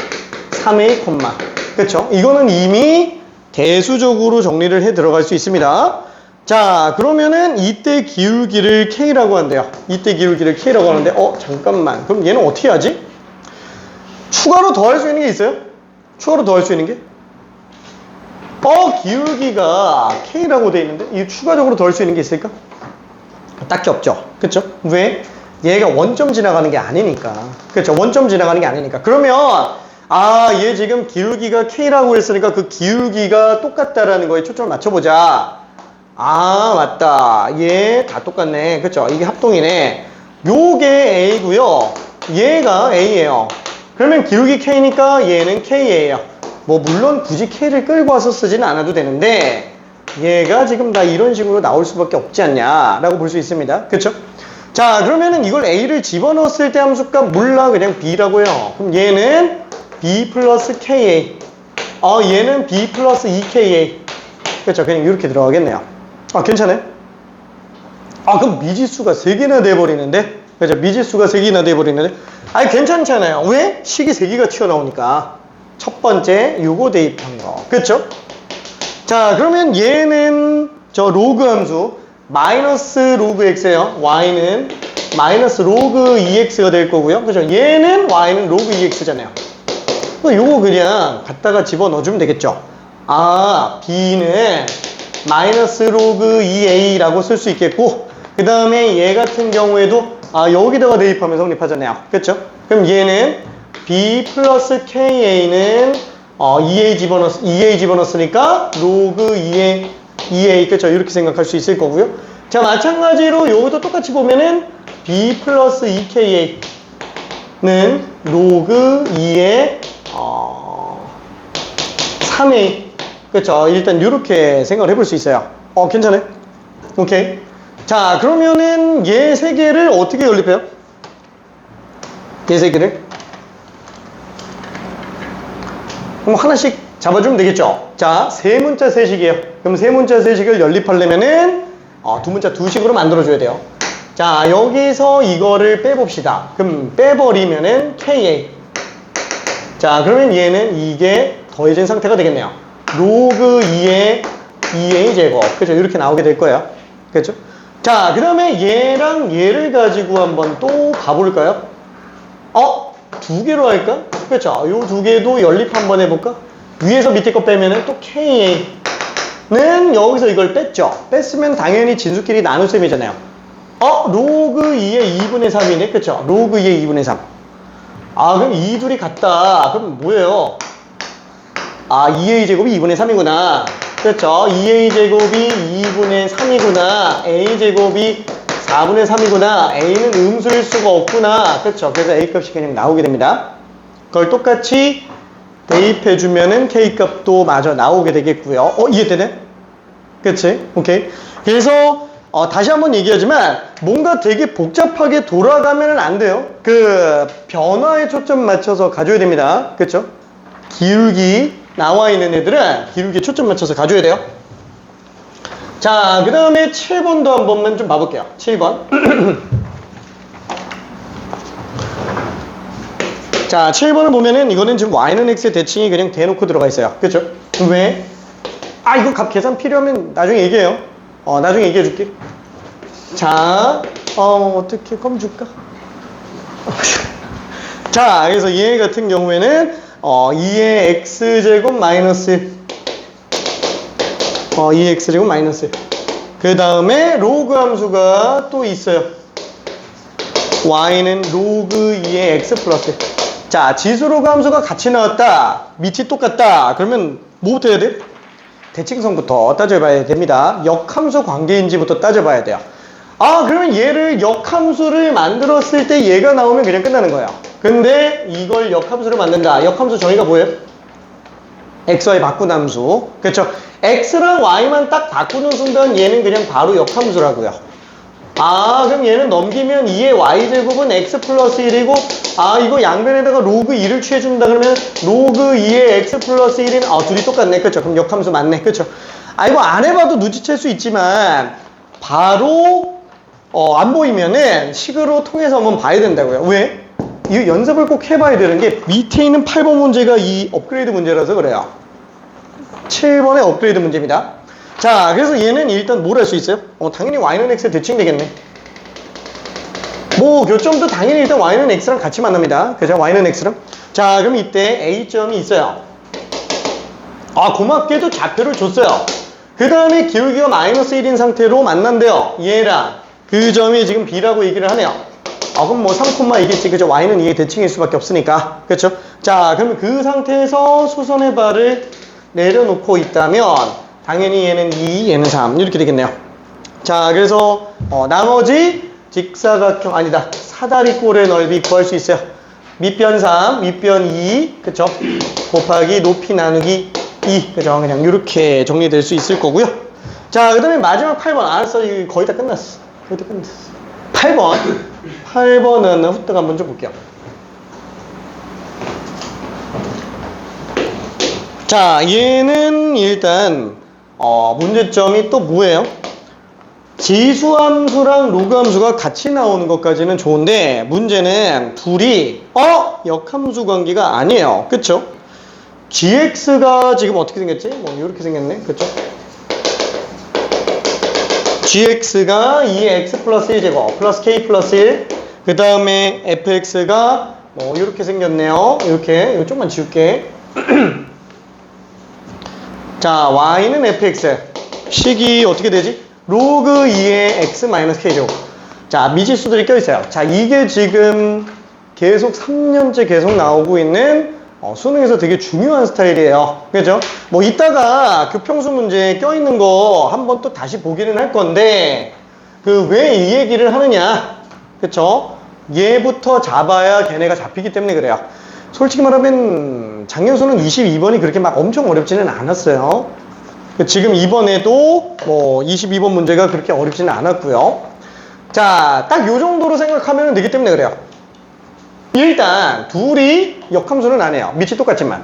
그쵸? 이거는 이미 대수적으로 정리를 해 들어갈 수 있습니다. 자, 그러면은 이때 기울기를 K라고 한대요. 이때 기울기를 K라고 하는데, 잠깐만. 그럼 얘는 어떻게 하지? 추가로 더할 수 있는 게 있어요? 추가로 더할 수 있는 게? 기울기가 K라고 돼 있는데, 이 추가적으로 더할 수 있는 게 있을까? 딱히 없죠. 그쵸? 왜? 얘가 원점 지나가는 게 아니니까. 그쵸? 원점 지나가는 게 아니니까. 그러면, 얘 지금 기울기가 K라고 했으니까 그 기울기가 똑같다라는 거에 초점을 맞춰보자. 맞다. 얘 다 똑같네. 그쵸? 이게 합동이네. 요게 A고요. 얘가 A예요. 그러면 기울기 K니까 얘는 K예요. 뭐 물론 굳이 K를 끌고 와서 쓰지는 않아도 되는데 얘가 지금 다 이런 식으로 나올 수밖에 없지 않냐 라고 볼 수 있습니다. 그쵸? 자, 그러면은 이걸 A를 집어넣었을 때 함수값 몰라. 그냥 B라고 해요. 그럼 얘는 B 플러스 KA. 얘는 B 플러스 2KA. 그쵸? 그냥 이렇게 들어가겠네요. 괜찮아요? 그럼 미지수가 3개나 돼버리는데? 그죠? 미지수가 3개나 돼버리는데? 괜찮잖아요. 왜? 식이 3개가 튀어나오니까. 첫 번째, 요거 대입한 거. 그쵸? 자, 그러면 얘는 저 로그 함수, 마이너스 로그 x예요. y는 마이너스 로그 2x가 될 거고요. 그죠? 얘는 y는 로그 2x잖아요. 요거 그냥 갖다가 집어넣어주면 되겠죠? b는 마이너스 로그 2a라고 쓸 수 있겠고, 그 다음에 얘 같은 경우에도 여기다가 대입하면 성립하잖아요. 그쵸? 그럼 얘는 b 플러스 ka는 2a 집어넣었으니까 로그 2a 그쵸? 이렇게 생각할 수 있을 거고요. 자, 마찬가지로 여기도 똑같이 보면은 b 플러스 2ka는 로그 2의 3a 그쵸? 일단 이렇게 생각을 해볼 수 있어요. 괜찮아요? 오케이. 자, 그러면은 얘 세 개를 어떻게 연립해요? 얘 세 개를? 그럼 하나씩 잡아주면 되겠죠? 자, 세 문자 세식이에요. 그럼 세 문자 세식을 연립하려면은 두 문자 두 식으로 만들어줘야 돼요. 자, 여기서 이거를 빼봅시다. 그럼 빼버리면은 KA. 자, 그러면 얘는 이게 더해진 상태가 되겠네요. 로그 2의 2a 제곱. 그죠? 이렇게 나오게 될 거예요. 그죠? 자, 그 다음에 얘랑 얘를 가지고 한번 또 가볼까요? 두 개로 할까? 그렇죠? 요 두 개도 연립 한번 해볼까? 위에서 밑에 거 빼면은 또 KA는 여기서 이걸 뺐죠? 뺐으면 당연히 진수끼리 나눗셈이잖아요. 로그 2의 2분의 3이네? 그렇죠? 로그 2의 2분의 3. 그럼 이 둘이 같다. 그럼 뭐예요? 2a 제곱이 2분의 3이구나. 그렇죠? 2a 제곱이 2분의 3이구나. a 제곱이 4분의 3이구나. a는 음수일 수가 없구나. 그렇죠? 그래서 a 값이 그냥 나오게 됩니다. 그걸 똑같이 대입해주면은 k 값도 마저 나오게 되겠고요. 이해되네? 그치? 오케이. 그래서 다시 한번 얘기하지만 뭔가 되게 복잡하게 돌아가면 안 돼요. 그 변화에 초점 맞춰서 가져야 됩니다. 그렇죠? 기울기 나와 있는 애들은 기울기에 초점 맞춰서 가져야 돼요. 자, 그 다음에 7번도 한 번만 좀 봐볼게요. 7번. 자, 7번을 보면은 이거는 지금 y는 x의 대칭이 그냥 대놓고 들어가 있어요. 그렇죠? 왜? 이거 값 계산 필요하면 나중에 얘기해요. 나중에 얘기해 줄게. 자, 어떻게 껌 줄까? 자, 그래서 얘 같은 경우에는 2의 x제곱 마이너스 2의 x제곱 마이너스 그 다음에 로그 함수가 또 있어요. y는 로그 2의 x 플러스. 자, 지수로그 함수가 같이 나왔다. 밑이 똑같다. 그러면 뭐부터 해야 돼요? 대칭성부터 따져봐야 됩니다. 역함수 관계인지부터 따져봐야 돼요. 그러면 얘를 역함수를 만들었을 때 얘가 나오면 그냥 끝나는 거예요. 근데 이걸 역함수로 만든다. 역함수 정의가 뭐예요? xy 바꾼 함수. 그렇죠? x랑 y만 딱 바꾸는 순간 얘는 그냥 바로 역함수라고요. 그럼 얘는 넘기면 2의 y제곱은 x 플러스 1이고 이거 양변에다가 로그 2를 취해준다 그러면 로그 2의 x 플러스 1인 둘이 똑같네. 그렇죠? 그럼 역함수 맞네. 그렇죠? 이거 안 해봐도 눈치챌 수 있지만 바로 안 보이면은 식으로 통해서 한번 봐야 된다고요. 왜? 이 연습을 꼭 해봐야 되는 게 밑에 있는 8번 문제가 이 업그레이드 문제라서 그래요. 7번의 업그레이드 문제입니다. 자, 그래서 얘는 일단 뭘 할 수 있어요? 당연히 y는 x에 대칭되겠네. 뭐 교점도 당연히 일단 y는 x랑 같이 만납니다. 그죠? y는 x랑. 자, 그럼 이때 a점이 있어요. 고맙게도 좌표를 줬어요. 그 다음에 기울기가 마이너스 1인 상태로 만난대요. 얘랑 그 점이 지금 b라고 얘기를 하네요. 그럼 뭐 3,2겠지. 그죠? y는 이게 대칭일 수밖에 없으니까. 그렇죠? 자, 그러면 그 상태에서 수선의 발을 내려놓고 있다면 당연히 얘는 2, 얘는 3 이렇게 되겠네요. 자, 그래서 나머지 직사각형 아니다. 사다리꼴의 넓이 구할 수 있어요. 밑변 3, 밑변 2, 그쵸? 곱하기 높이 나누기 2, 그죠? 그냥 이렇게 정리될 수 있을 거고요. 자, 그 다음에 마지막 8번. 알았어, 이거 거의 다 끝났어. 거의 다 끝났어. 8번은 후딱 한번 좀 볼게요. 자, 얘는 일단 문제점이 또 뭐예요? 지수함수랑 로그함수가 같이 나오는 것까지는 좋은데 문제는 둘이 역함수 관계가 아니에요. 그쵸? gx가 지금 어떻게 생겼지? 뭐 이렇게 생겼네. 그쵸? gx가 2x 플러스 1제곱 플러스 k 플러스 1, 그 다음에 fx가 뭐 이렇게 생겼네요. 이렇게 이거 좀만 지울게. 자, y는 fx, 식이 어떻게 되지? 로그 2의 x 마이너스 k제곱. 자, 미지수들이 껴있어요. 자, 이게 지금 계속 3년째 계속 나오고 있는 수능에서 되게 중요한 스타일이에요. 그죠? 뭐 이따가 교평수 문제 껴있는 거 한번 또 다시 보기는 할 건데 그 왜 이 얘기를 하느냐? 그쵸? 얘부터 잡아야 걔네가 잡히기 때문에 그래요. 솔직히 말하면 작년 수능 22번이 그렇게 막 엄청 어렵지는 않았어요. 지금 이번에도 뭐 22번 문제가 그렇게 어렵지는 않았고요. 자, 딱 요 정도로 생각하면 되기 때문에 그래요. 일단 둘이 역함수는 안 해요. 밑이 똑같지만.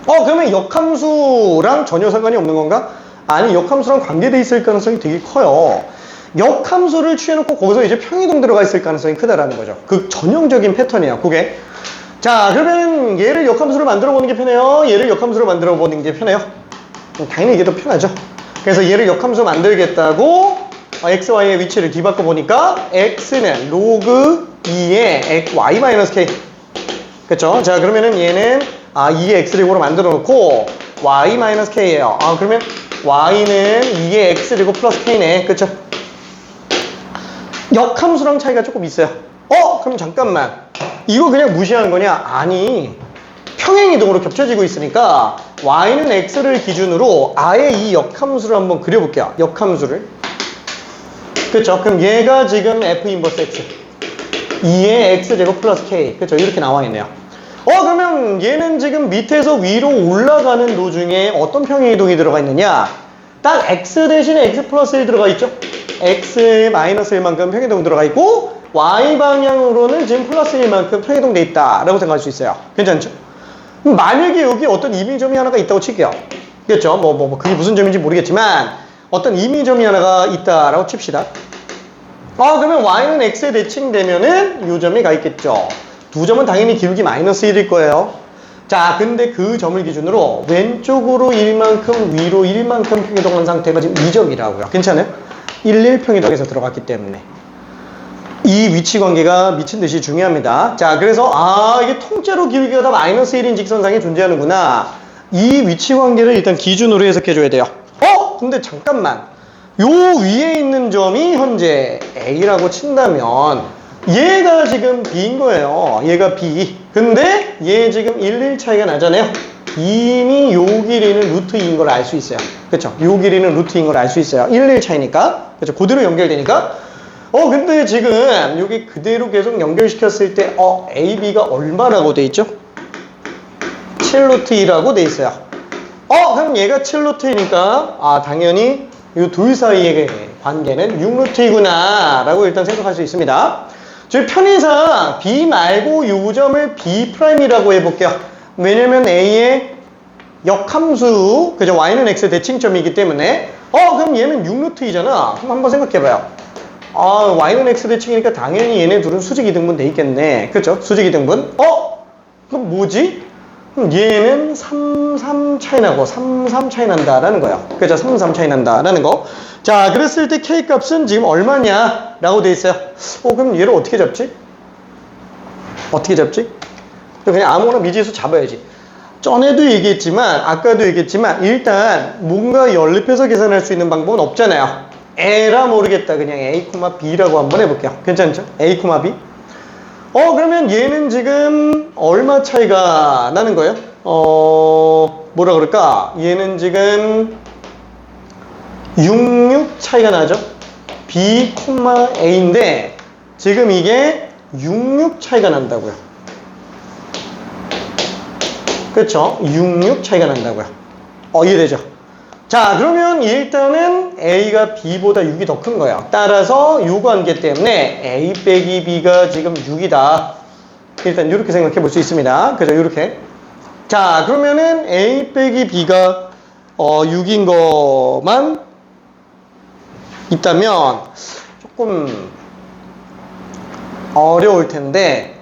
그러면 역함수랑 전혀 상관이 없는 건가? 아니, 역함수랑 관계돼 있을 가능성이 되게 커요. 역함수를 취해놓고 거기서 이제 평이동 들어가 있을 가능성이 크다라는 거죠. 그 전형적인 패턴이에요, 그게. 자, 그러면 얘를 역함수로 만들어 보는 게 편해요? 얘를 역함수로 만들어 보는 게 편해요? 당연히 이게 더 편하죠. 그래서 얘를 역함수 만들겠다고 x, y의 위치를 뒤바꿔 보니까 x는 로그 2의 y-k. 그쵸? 자, 그러면은 얘는 2의 x제곱으로 만들어 놓고 y-k예요. 그러면 y는 2의 x제곱 플러스 k네. 그쵸? 역함수랑 차이가 조금 있어요. 그럼 잠깐만. 이거 그냥 무시하는 거냐? 아니. 평행이동으로 겹쳐지고 있으니까 y는 x를 기준으로 아예 이 역함수를 한번 그려볼게요. 역함수를. 그쵸? 그럼 얘가 지금 f 인버스 x 2의 x제곱 플러스 k. 그쵸? 이렇게 나와 있네요. 그러면 얘는 지금 밑에서 위로 올라가는 도중에 어떤 평행이동이 들어가 있느냐? 딱 x 대신에 x 플러스 1 들어가 있죠? x 마이너스 1만큼 평행이동 들어가 있고 y 방향으로는 지금 플러스 1만큼 평행이동 돼 있다 라고 생각할 수 있어요. 괜찮죠? 만약에 여기 어떤 임의점이 하나가 있다고 칠게요. 그렇죠? 그게 무슨 점인지 모르겠지만 어떤 임의점이 하나가 있다라고 칩시다. 그러면 y는 x에 대칭되면은 이 점이 가 있겠죠. 두 점은 당연히 기울기 마이너스 1일 거예요. 자, 근데 그 점을 기준으로 왼쪽으로 1만큼 위로 1만큼 평이동한 상태가 지금 2점이라고요. 괜찮아요? 1, 평이동에서 들어갔기 때문에. 이 위치 관계가 미친 듯이 중요합니다. 자, 그래서 이게 통째로 기울기가 다 마이너스 1인 직선상에 존재하는구나. 이 위치 관계를 일단 기준으로 해석해 줘야 돼요. 근데 잠깐만. 요 위에 있는 점이 현재 A라고 친다면 얘가 지금 B인 거예요. 얘가 B. 근데 얘 지금 1, 차이가 나잖아요. 이미 요 길이는 루트 2인 걸 알 수 있어요. 그쵸? 요 길이는 루트 2인 걸 알 수 있어요. 1, 차이니까. 그쵸? 그대로 연결되니까. 근데 지금 여기 그대로 계속 연결시켰을 때 A, B가 얼마라고 돼 있죠? 7루트 2라고 돼 있어요. 그럼 얘가 7루트 2니까 당연히 이 둘 사이의 관계는 6루트 2구나 라고 일단 생각할 수 있습니다. 저희 편의상 B 말고 이 점을 B'이라고 해볼게요. 왜냐면 A의 역함수, 그죠? Y는 X의 대칭점이기 때문에 그럼 얘는 6루트 2잖아. 그럼 한번 생각해봐요. y는 x 대칭이니까 당연히 얘네 둘은 수직이등분 돼 있겠네. 그렇죠? 수직이등분. 그럼 뭐지? 그럼 얘는 3, 3 차이 나고 3, 3 차이 난다라는 거야. 그죠? 3, 3 차이 난다라는 거. 자, 그랬을 때 k 값은 지금 얼마냐? 라고 돼 있어요. 그럼 얘를 어떻게 잡지? 어떻게 잡지? 그냥 아무거나 미지수 잡아야지. 전에도 얘기했지만, 아까도 얘기했지만, 일단 뭔가 연립해서 계산할 수 있는 방법은 없잖아요. 에라 모르겠다. 그냥 A, B라고 한번 해볼게요. 괜찮죠? A, B. 그러면 얘는 지금 얼마 차이가 나는 거예요? 뭐라 그럴까? 얘는 지금 66 차이가 나죠? B, A인데 지금 이게 66 차이가 난다고요. 그렇죠? 66 차이가 난다고요. 이해되죠? 자, 그러면 일단은 A가 B보다 6이 더 큰 거예요. 따라서 요 관계 때문에 A 빼기 B가 지금 6이다. 일단 이렇게 생각해 볼 수 있습니다. 그죠? 이렇게. 자, 그러면은 A 빼기 B가 6인 것만 있다면 조금 어려울 텐데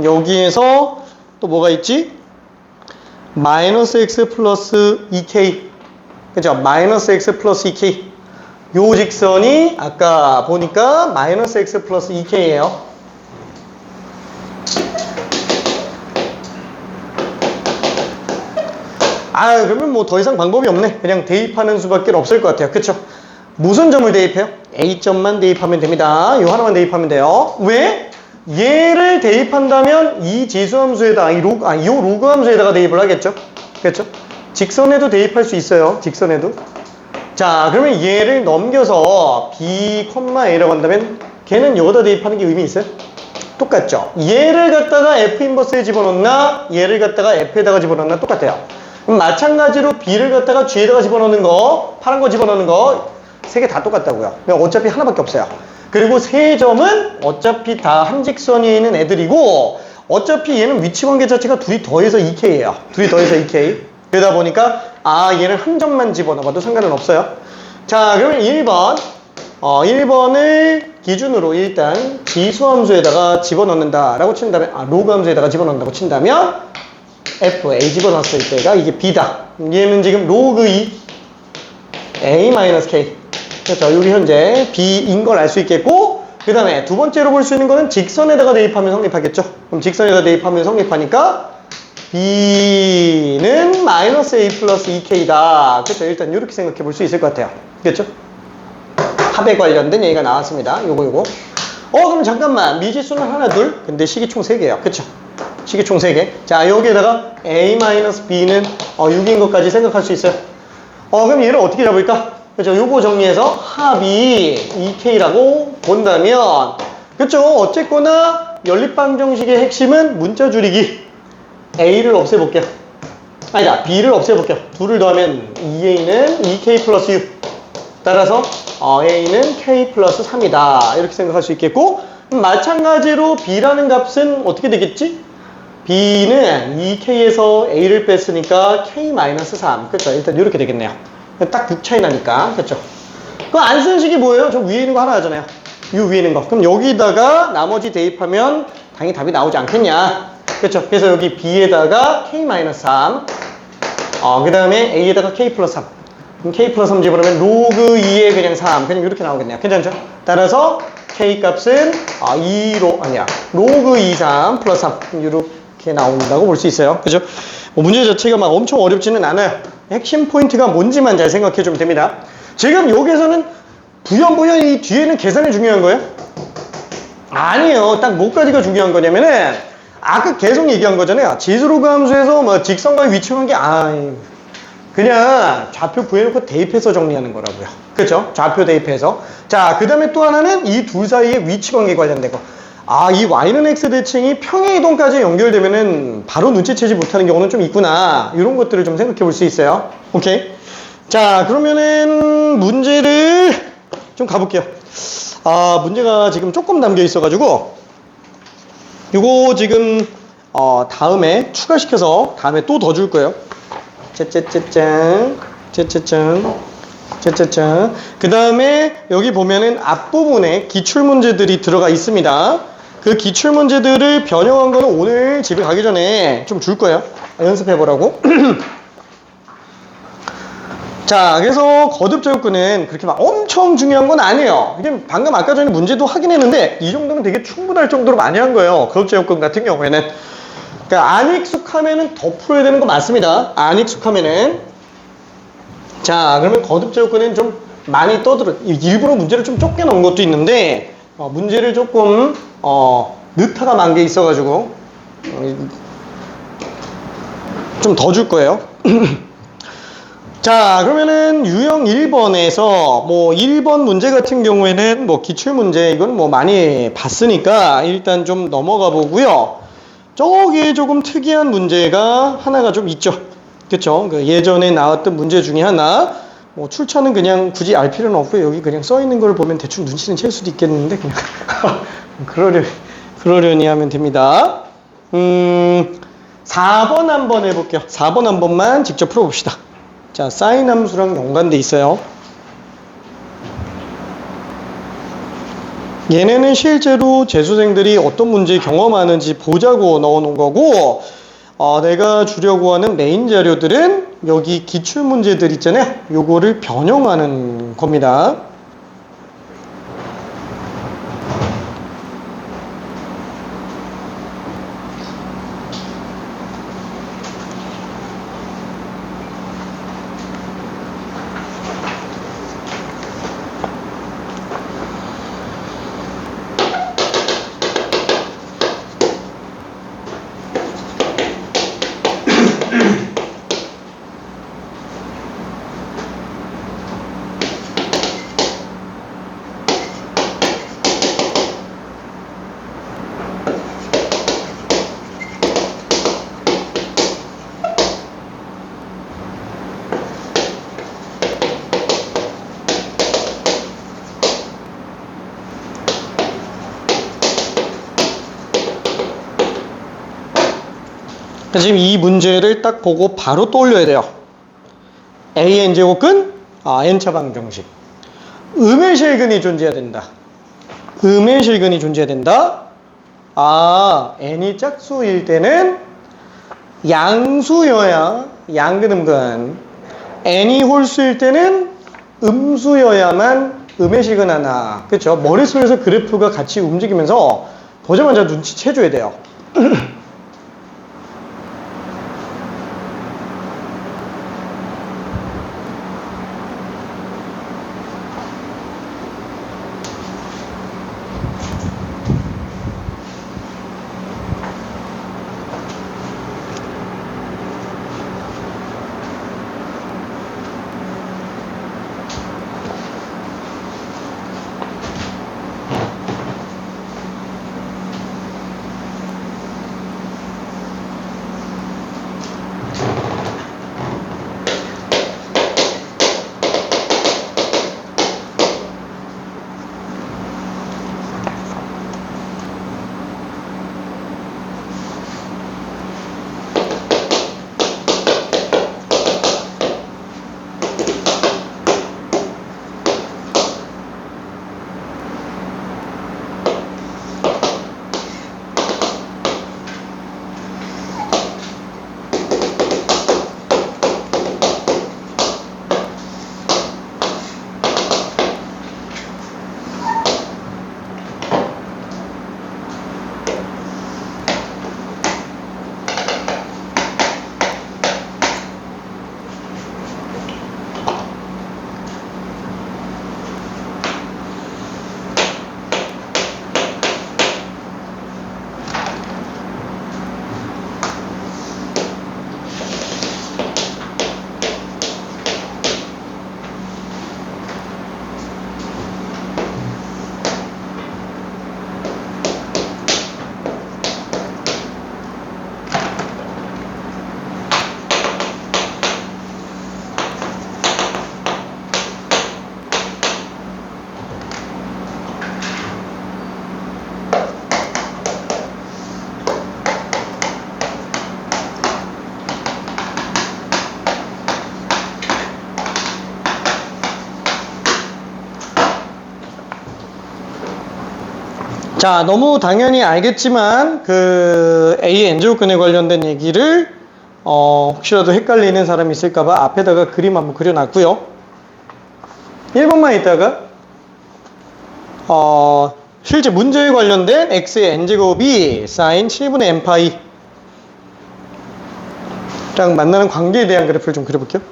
여기에서 또 뭐가 있지? 마이너스 x 플러스 2k. 그죠? 마이너스 x 플러스 2k. 요 직선이 아까 보니까 마이너스 x 플러스 2k예요. 그러면 뭐 더 이상 방법이 없네. 그냥 대입하는 수밖에 없을 것 같아요. 그쵸? 무슨 점을 대입해요? A점만 대입하면 됩니다. 요 하나만 대입하면 돼요. 왜? 얘를 대입한다면 이 지수함수에다, 요 로그 함수에다가 대입을 하겠죠? 그렇죠? 직선에도 대입할 수 있어요. 직선에도. 자, 그러면 얘를 넘겨서 B, A라고 한다면 걔는 여기다 대입하는 게 의미 있어요? 똑같죠? 얘를 갖다가 F 인버스에 집어넣나 얘를 갖다가 F에다가 집어넣나 똑같아요. 그럼 마찬가지로 B를 갖다가 G에다가 집어넣는 거, 파란 거 집어넣는 거 세 개 다 똑같다고요. 어차피 하나밖에 없어요. 그리고 세 점은 어차피 다 한 직선에 있는 애들이고 어차피 얘는 위치 관계 자체가 둘이 더해서 2K예요. 둘이 더해서 2K. 그러다 보니까 얘는 한 점만 집어넣어봐도 상관은 없어요. 자, 그러면 1번 1번을 기준으로 일단 지수함수에다가 집어넣는다 라고 친다면 로그 함수에다가 집어넣는다고 친다면 F, A 집어넣었을 때가 이게 B다. 얘는 지금 로그 2 A-K. 그렇죠. 여기 현재 B인 걸 알 수 있겠고, 그 다음에 두 번째로 볼 수 있는 거는 직선에다가 대입하면 성립하겠죠. 그럼 직선에다 대입하면 성립하니까 B는 마이너스 A 플러스 2K다. 그렇죠. 일단 이렇게 생각해 볼 수 있을 것 같아요. 그렇죠? 합에 관련된 얘기가 나왔습니다. 요거. 그럼 잠깐만. 미지수는 하나, 둘. 근데 식이 총 3개예요. 그렇죠? 식이 총 3개. 자, 여기에다가 A-B는 6인 것까지 생각할 수 있어요. 그럼 얘를 어떻게 잡을까? 그죠? 요거 정리해서 합이 2K라고 본다면, 그쵸? 어쨌거나 연립방정식의 핵심은 문자 줄이기. A를 없애볼게요. 아니다, B를 없애볼게요. 둘을 더하면 2A는 2K 플러스 6. 따라서 A는 K 플러스 3이다. 이렇게 생각할 수 있겠고, 마찬가지로 B라는 값은 어떻게 되겠지? B는 2K에서 A를 뺐으니까 K-3. 그쵸? 일단 이렇게 되겠네요. 딱 6 차이 나니까. 그쵸? 그 안 쓰는 식이 뭐예요? 저 위에 있는 거 하나 하잖아요. 이 위에 있는 거. 그럼 여기다가 나머지 대입하면 당연히 답이 나오지 않겠냐. 그쵸? 그래서 여기 B에다가 K-3. 그 다음에 A에다가 K 플러스 3. 그럼 K 플러스 3 집어넣으면 로그 2에 그냥 3. 그냥 이렇게 나오겠네요. 괜찮죠? 따라서 K 값은 로그 2, 3 플러스 3. 이렇게 나온다고 볼 수 있어요. 그죠? 문제 자체가 막 엄청 어렵지는 않아요. 핵심 포인트가 뭔지만 잘 생각해 주면 됩니다. 지금 여기에서는 부연 이 뒤에는 계산이 중요한 거예요? 아니에요. 딱 뭐까지가 중요한 거냐면은 아까 계속 얘기한 거잖아요. 지수로그 함수에서 뭐 직선과의 위치 관계 그냥 좌표 구해놓고 대입해서 정리하는 거라고요. 그렇죠? 좌표 대입해서. 자, 그 다음에 또 하나는 이 둘 사이의 위치 관계 관련된 거. 이 y는 x 대칭이 평행이동까지 연결되면은 바로 눈치채지 못하는 경우는 좀 있구나. 이런 것들을 좀 생각해 볼 수 있어요. 오케이. 자, 그러면은 문제를 좀 가볼게요. 문제가 지금 조금 남겨 있어가지고 요거 지금 다음에 추가시켜서 다음에 또 더 줄 거예요. 짜짜짜짠. 짜짜짜. 그 다음에 여기 보면은 앞부분에 기출문제들이 들어가 있습니다. 그 기출문제들을 변형한 거는 오늘 집에 가기 전에 좀 줄 거예요. 연습해보라고. 자, 그래서 거듭제곱근은 그렇게 막 엄청 중요한 건 아니에요. 이게 방금 아까 전에 문제도 확인했는데 이 정도면 되게 충분할 정도로 많이 한 거예요. 거듭제곱근 같은 경우에는. 그러니까 안 익숙하면은 더 풀어야 되는 거 맞습니다. 안 익숙하면은. 자, 그러면 거듭제곱근은 좀 많이 떠들어. 일부러 문제를 좀 좁게 넣은 것도 있는데 문제를 조금 느타가 만 게 있어가지고 좀 더 줄 거예요. 자, 그러면은 유형 1번에서 뭐 1번 문제 같은 경우에는 뭐 기출문제 이건 뭐 많이 봤으니까 일단 좀 넘어가 보고요. 저기에 조금 특이한 문제가 하나가 좀 있죠. 그쵸? 그 예전에 나왔던 문제 중에 하나. 뭐 출처는 그냥 굳이 알 필요는 없고요. 여기 그냥 써 있는 걸 보면 대충 눈치는 챌 수도 있겠는데 그냥 그러려니 하면 됩니다. 4번 한번 해볼게요. 4번 한 번만 직접 풀어봅시다. 자, 사인 함수랑 연관돼 있어요. 얘네는 실제로 재수생들이 어떤 문제 경험하는지 보자고 넣어놓은 거고 내가 주려고 하는 메인 자료들은 여기 기출문제들 있잖아요. 요거를 변형하는 겁니다. 지금 이 문제를 딱 보고 바로 떠올려야 돼요. AN제곱근, n차방정식. 음의 실근이 존재해야 된다. 음의 실근이 존재해야 된다. n이 짝수일 때는 양수여야 양근, 음근. n이 홀수일 때는 음수여야만 음의 실근 하나. 그쵸? 머릿속에서 그래프가 같이 움직이면서 보자마자 눈치채줘야 돼요. 자, 너무 당연히 알겠지만 그 A N제곱근에 관련된 얘기를 혹시라도 헷갈리는 사람이 있을까봐 앞에다가 그림 한번 그려놨고요. 1번만 있다가 실제 문제에 관련된 x의 n제곱이 sin 7분의 n파이 랑 만나는 관계에 대한 그래프를 좀 그려볼게요.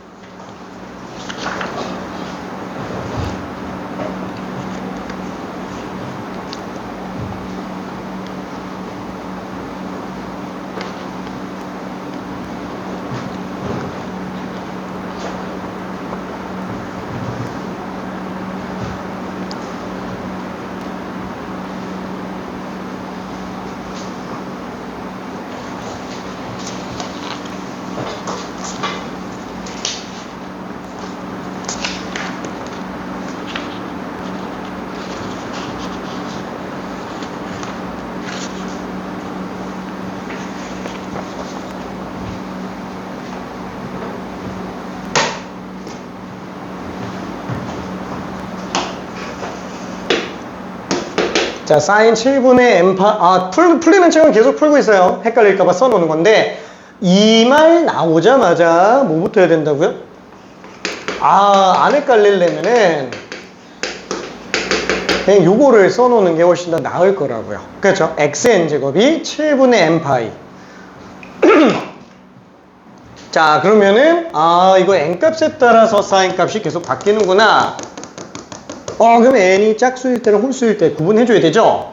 자, sin 7분의 n파, 풀리는 책은 계속 풀고 있어요. 헷갈릴까봐 써놓는 건데, 이 말 나오자마자 뭐부터 해야 된다고요? 안 헷갈리려면은, 그냥 요거를 써놓는 게 훨씬 더 나을 거라고요. 그렇죠? xn제곱이 7분의 n파이. 자, 그러면은, 이거 n값에 따라서 sin 값이 계속 바뀌는구나. 그럼 n이 짝수일 때랑 홀수일 때 구분해줘야 되죠?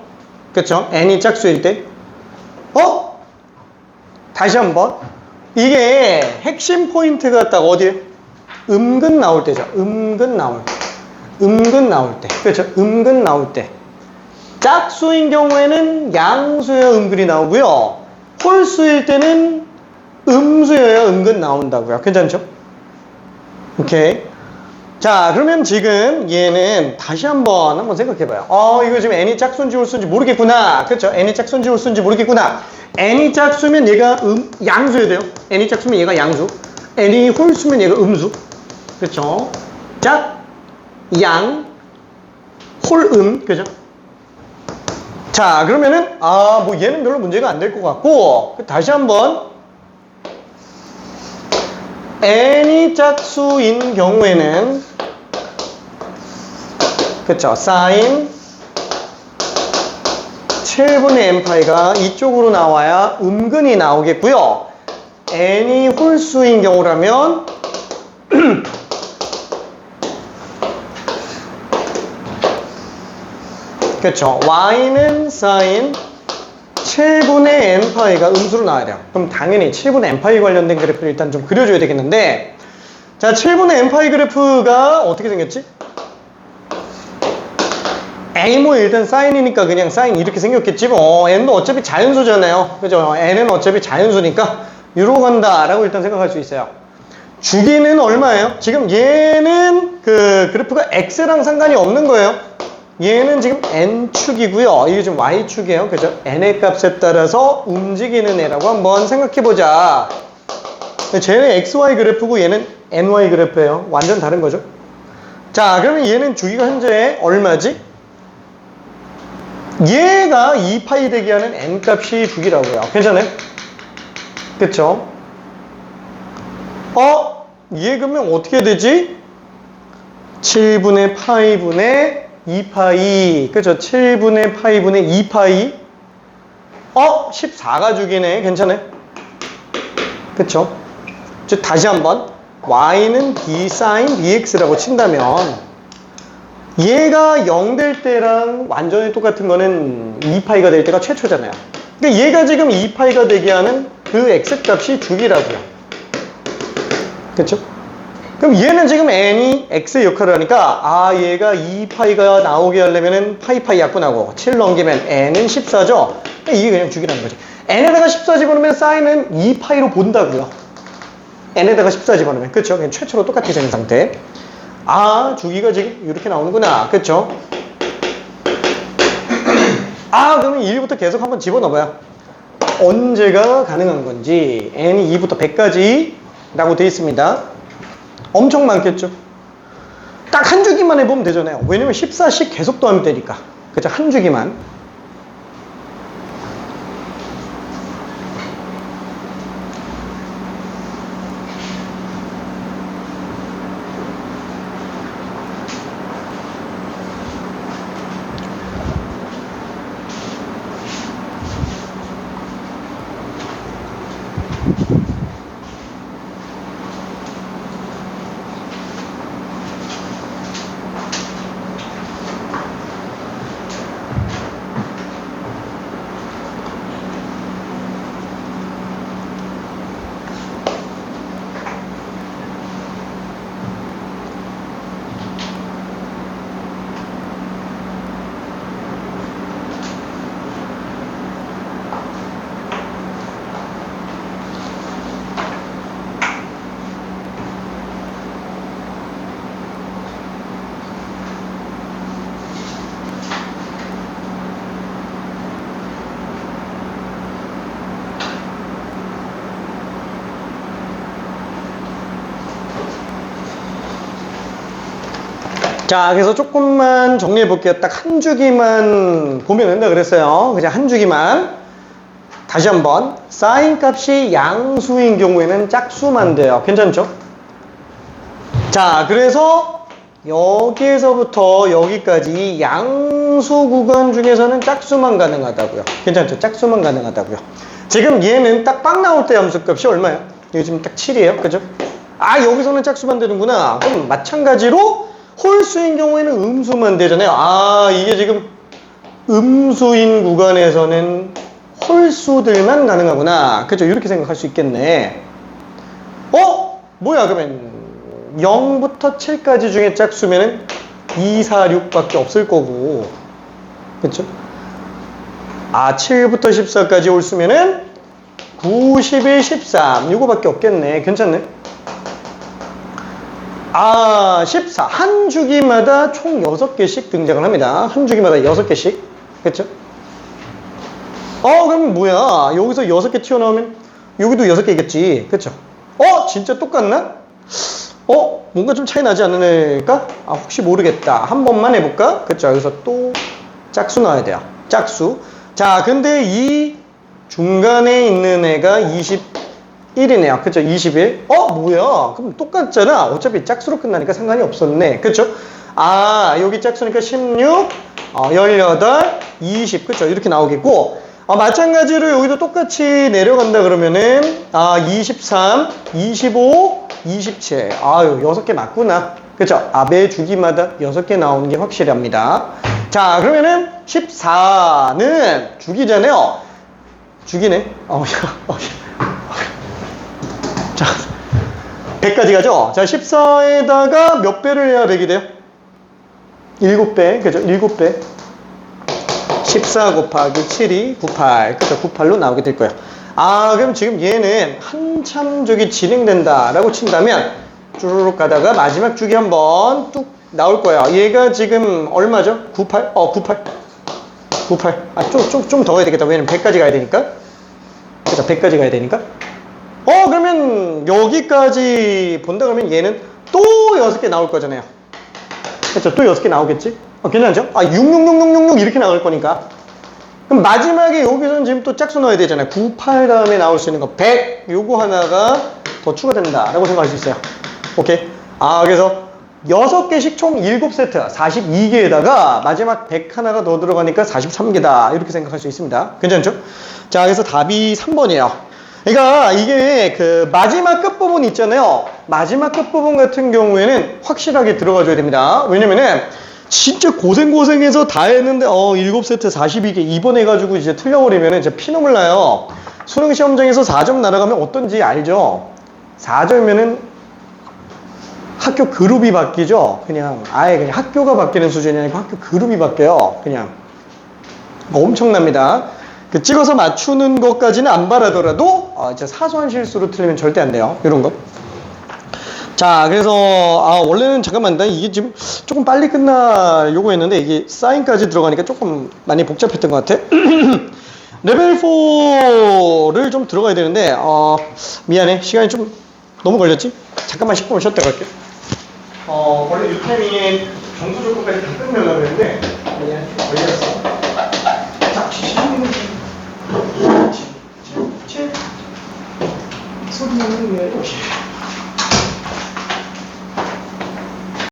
그쵸? n이 짝수일 때. 다시 한번. 이게 핵심 포인트가 딱 어디에? 음근 나올 때죠. 음근 나올 때. 음근 나올 때. 그렇죠? 음근 나올 때. 짝수인 경우에는 양수여야 음근이 나오고요. 홀수일 때는 음수여야 음근 나온다고요. 괜찮죠? 오케이. 자, 그러면 지금 얘는 다시 한번 생각해봐요. 이거 지금 n이 짝수인지 홀수인지 모르겠구나. 그렇죠? n이 짝수인지 홀수인지 모르겠구나. n이 짝수면 얘가 양수여야 돼요. n이 짝수면 얘가 양수. n이 홀수면 얘가 음수. 그렇죠? 짝, 양, 홀, 그죠? 자, 그러면은 뭐 얘는 별로 문제가 안 될 것 같고, 다시 한번 n이 짝수인 경우에는 그쵸, sin 7분의 n파이가 이쪽으로 나와야 음근이 나오겠고요. n이 홀수인 경우라면 그쵸, y는 sin 7분의 n파이가 음수로 나와야 돼요. 그럼 당연히 7분의 n파이 관련된 그래프를 일단 좀 그려줘야 되겠는데, 자, 7분의 n파이 그래프가 어떻게 생겼지? 뭐 일단 사인이니까 그냥 사인 이렇게 생겼겠지 뭐. n도 어차피 자연수잖아요. 그죠? n은 어차피 자연수니까 유로 간다 라고 일단 생각할 수 있어요. 주기는 얼마예요? 지금 얘는 그 그래프가 x랑 상관이 없는 거예요. 얘는 지금 n축이고요. 이게 지금 y축이에요. 그죠? n의 값에 따라서 움직이는 애라고 한번 생각해보자. 쟤는 xy 그래프고 얘는 ny 그래프예요. 완전 다른 거죠. 자, 그러면 얘는 주기가 현재 얼마지? 얘가 2파이 되게 하는 n값이 주기라고요. 괜찮아요? 그쵸? 얘 그러면 어떻게 되지? 7분의 파이분의 2파이. 그죠? 7분의 파이분의 2파이. 14가 주기네. 괜찮아요? 그쵸? 즉 다시 한번 y는 b sin bx라고 친다면 얘가 0 될 때랑 완전히 똑같은 거는 2파이가 될 때가 최초잖아요. 그러니까 얘가 지금 2파이가 되게 하는 그 x값이 주기라고요. 그쵸? 그럼 얘는 지금 n이 x의 역할을 하니까 얘가 2파이가 나오게 하려면은 파이파이 약분하고 7 넘기면 n은 14죠? 이게 그냥 주기라는 거지. n에다가 14 집어넣으면 사인은 2파이로 본다고요. n에다가 14 집어넣으면. 그쵸? 그냥 최초로 똑같이 생긴 상태. 주기가 지금 이렇게 나오는구나. 그쵸? 그러면 1부터 계속 한번 집어넣어봐요. 언제가 가능한 건지. n이 2부터 100까지 라고 되어 있습니다. 엄청 많겠죠? 딱 한 주기만 해보면 되잖아요. 왜냐면 14씩 계속 더하면 되니까. 그쵸? 한 주기만. 자, 그래서 조금만 정리해 볼게요. 딱 한 주기만 보면 된다 그랬어요. 그냥 한 주기만. 다시 한번. 사인 값이 양수인 경우에는 짝수만 돼요. 괜찮죠? 자, 그래서 여기에서부터 여기까지 양수 구간 중에서는 짝수만 가능하다고요. 괜찮죠? 짝수만 가능하다고요. 지금 얘는 딱 빵 나올 때 함수값이 얼마예요? 여기 지금 딱 7이에요. 그죠? 아, 여기서는 짝수만 되는구나. 그럼 마찬가지로 홀수인 경우에는 음수만 되잖아요. 아, 이게 지금 음수인 구간에서는 홀수들만 가능하구나. 그죠? 이렇게 생각할 수 있겠네. 뭐야, 그러면 0부터 7까지 중에 짝수면은 2, 4, 6밖에 없을 거고. 그쵸? 아, 7부터 14까지 홀수면은 9, 11, 13. 요거밖에 없겠네. 괜찮네. 아, 14. 한 주기마다 총 6개씩 등장을 합니다. 한 주기마다 6개씩. 그쵸? 그럼 뭐야? 여기서 6개 튀어나오면 여기도 6개겠지. 그쵸? 진짜 똑같나? 뭔가 좀 차이 나지 않을까? 아, 혹시 모르겠다. 한 번만 해볼까? 그쵸? 여기서 또 짝수 나와야 돼요. 짝수. 자, 근데 이 중간에 있는 애가 21이네요. 그쵸? 21. 뭐야? 그럼 똑같잖아. 어차피 짝수로 끝나니까 상관이 없었네. 그쵸? 아, 여기 짝수니까 16, 18, 20. 그쵸? 이렇게 나오겠고. 마찬가지로 여기도 똑같이 내려간다 그러면은 23, 25, 27. 아유, 6개 맞구나. 그쵸? 매 주기마다 6개 나오는 게 확실합니다. 자, 그러면은 14는 주기잖아요. 주기네. 자, 100까지 가죠? 자, 14에다가 몇 배를 해야 100이 돼요? 7배. 그죠? 7배. 14 곱하기 7이 98. 그죠? 98로 나오게 될 거예요. 그럼 지금 얘는 한참 저기 진행된다라고 친다면 쭈르륵 가다가 마지막 주기 한번 뚝 나올 거예요. 얘가 지금 얼마죠? 98? 98. 98. 좀 더 가야 되겠다. 왜냐면 100까지 가야 되니까. 그죠? 100까지 가야 되니까. 그러면 여기까지 본다 그러면 얘는 또 6개 나올 거잖아요. 그렇죠? 또 6개 나오겠지? 괜찮죠? 66666 이렇게 나올 거니까. 그럼 마지막에 여기서는 지금 또 짝수 넣어야 되잖아요. 98 다음에 나올 수 있는 거 100 요거 하나가 더 추가된다 라고 생각할 수 있어요. 오케이? 그래서 6개씩 총 7세트 42개에다가 마지막 100 하나가 더 들어가니까 43개다 이렇게 생각할 수 있습니다. 괜찮죠? 자, 그래서 답이 3번이에요. 그러니까 이게 그 마지막 끝부분 있잖아요. 마지막 끝부분 같은 경우에는 확실하게 들어가줘야 됩니다. 왜냐면은 진짜 고생해서 다 했는데 7세트 42개 입원해가지고 이제 틀려버리면은 진짜 피눈물 나요. 수능 시험장에서 4점 날아가면 어떤지 알죠? 4점이면은 학교 그룹이 바뀌죠. 그냥 아예 그냥 학교가 바뀌는 수준이 아니고 학교 그룹이 바뀌어요. 그냥 엄청납니다. 그 찍어서 맞추는 것까지는 안 바라더라도 진짜 사소한 실수로 틀리면 절대 안 돼요. 이런 거. 자, 그래서 원래는 잠깐만 나 이게 지금 조금 빨리 끝나려고 했는데 이게 사인까지 들어가니까 조금 많이 복잡했던 것 같아. 레벨 4를 좀 들어가야 되는데 미안해. 시간이 좀 너무 걸렸지? 잠깐만 10분 쉬었다 갈게. 원래 이 타이밍에 점수 조건까지 다 끝내려고 했는데 미안해. 걸렸어. 자, 소리는 왜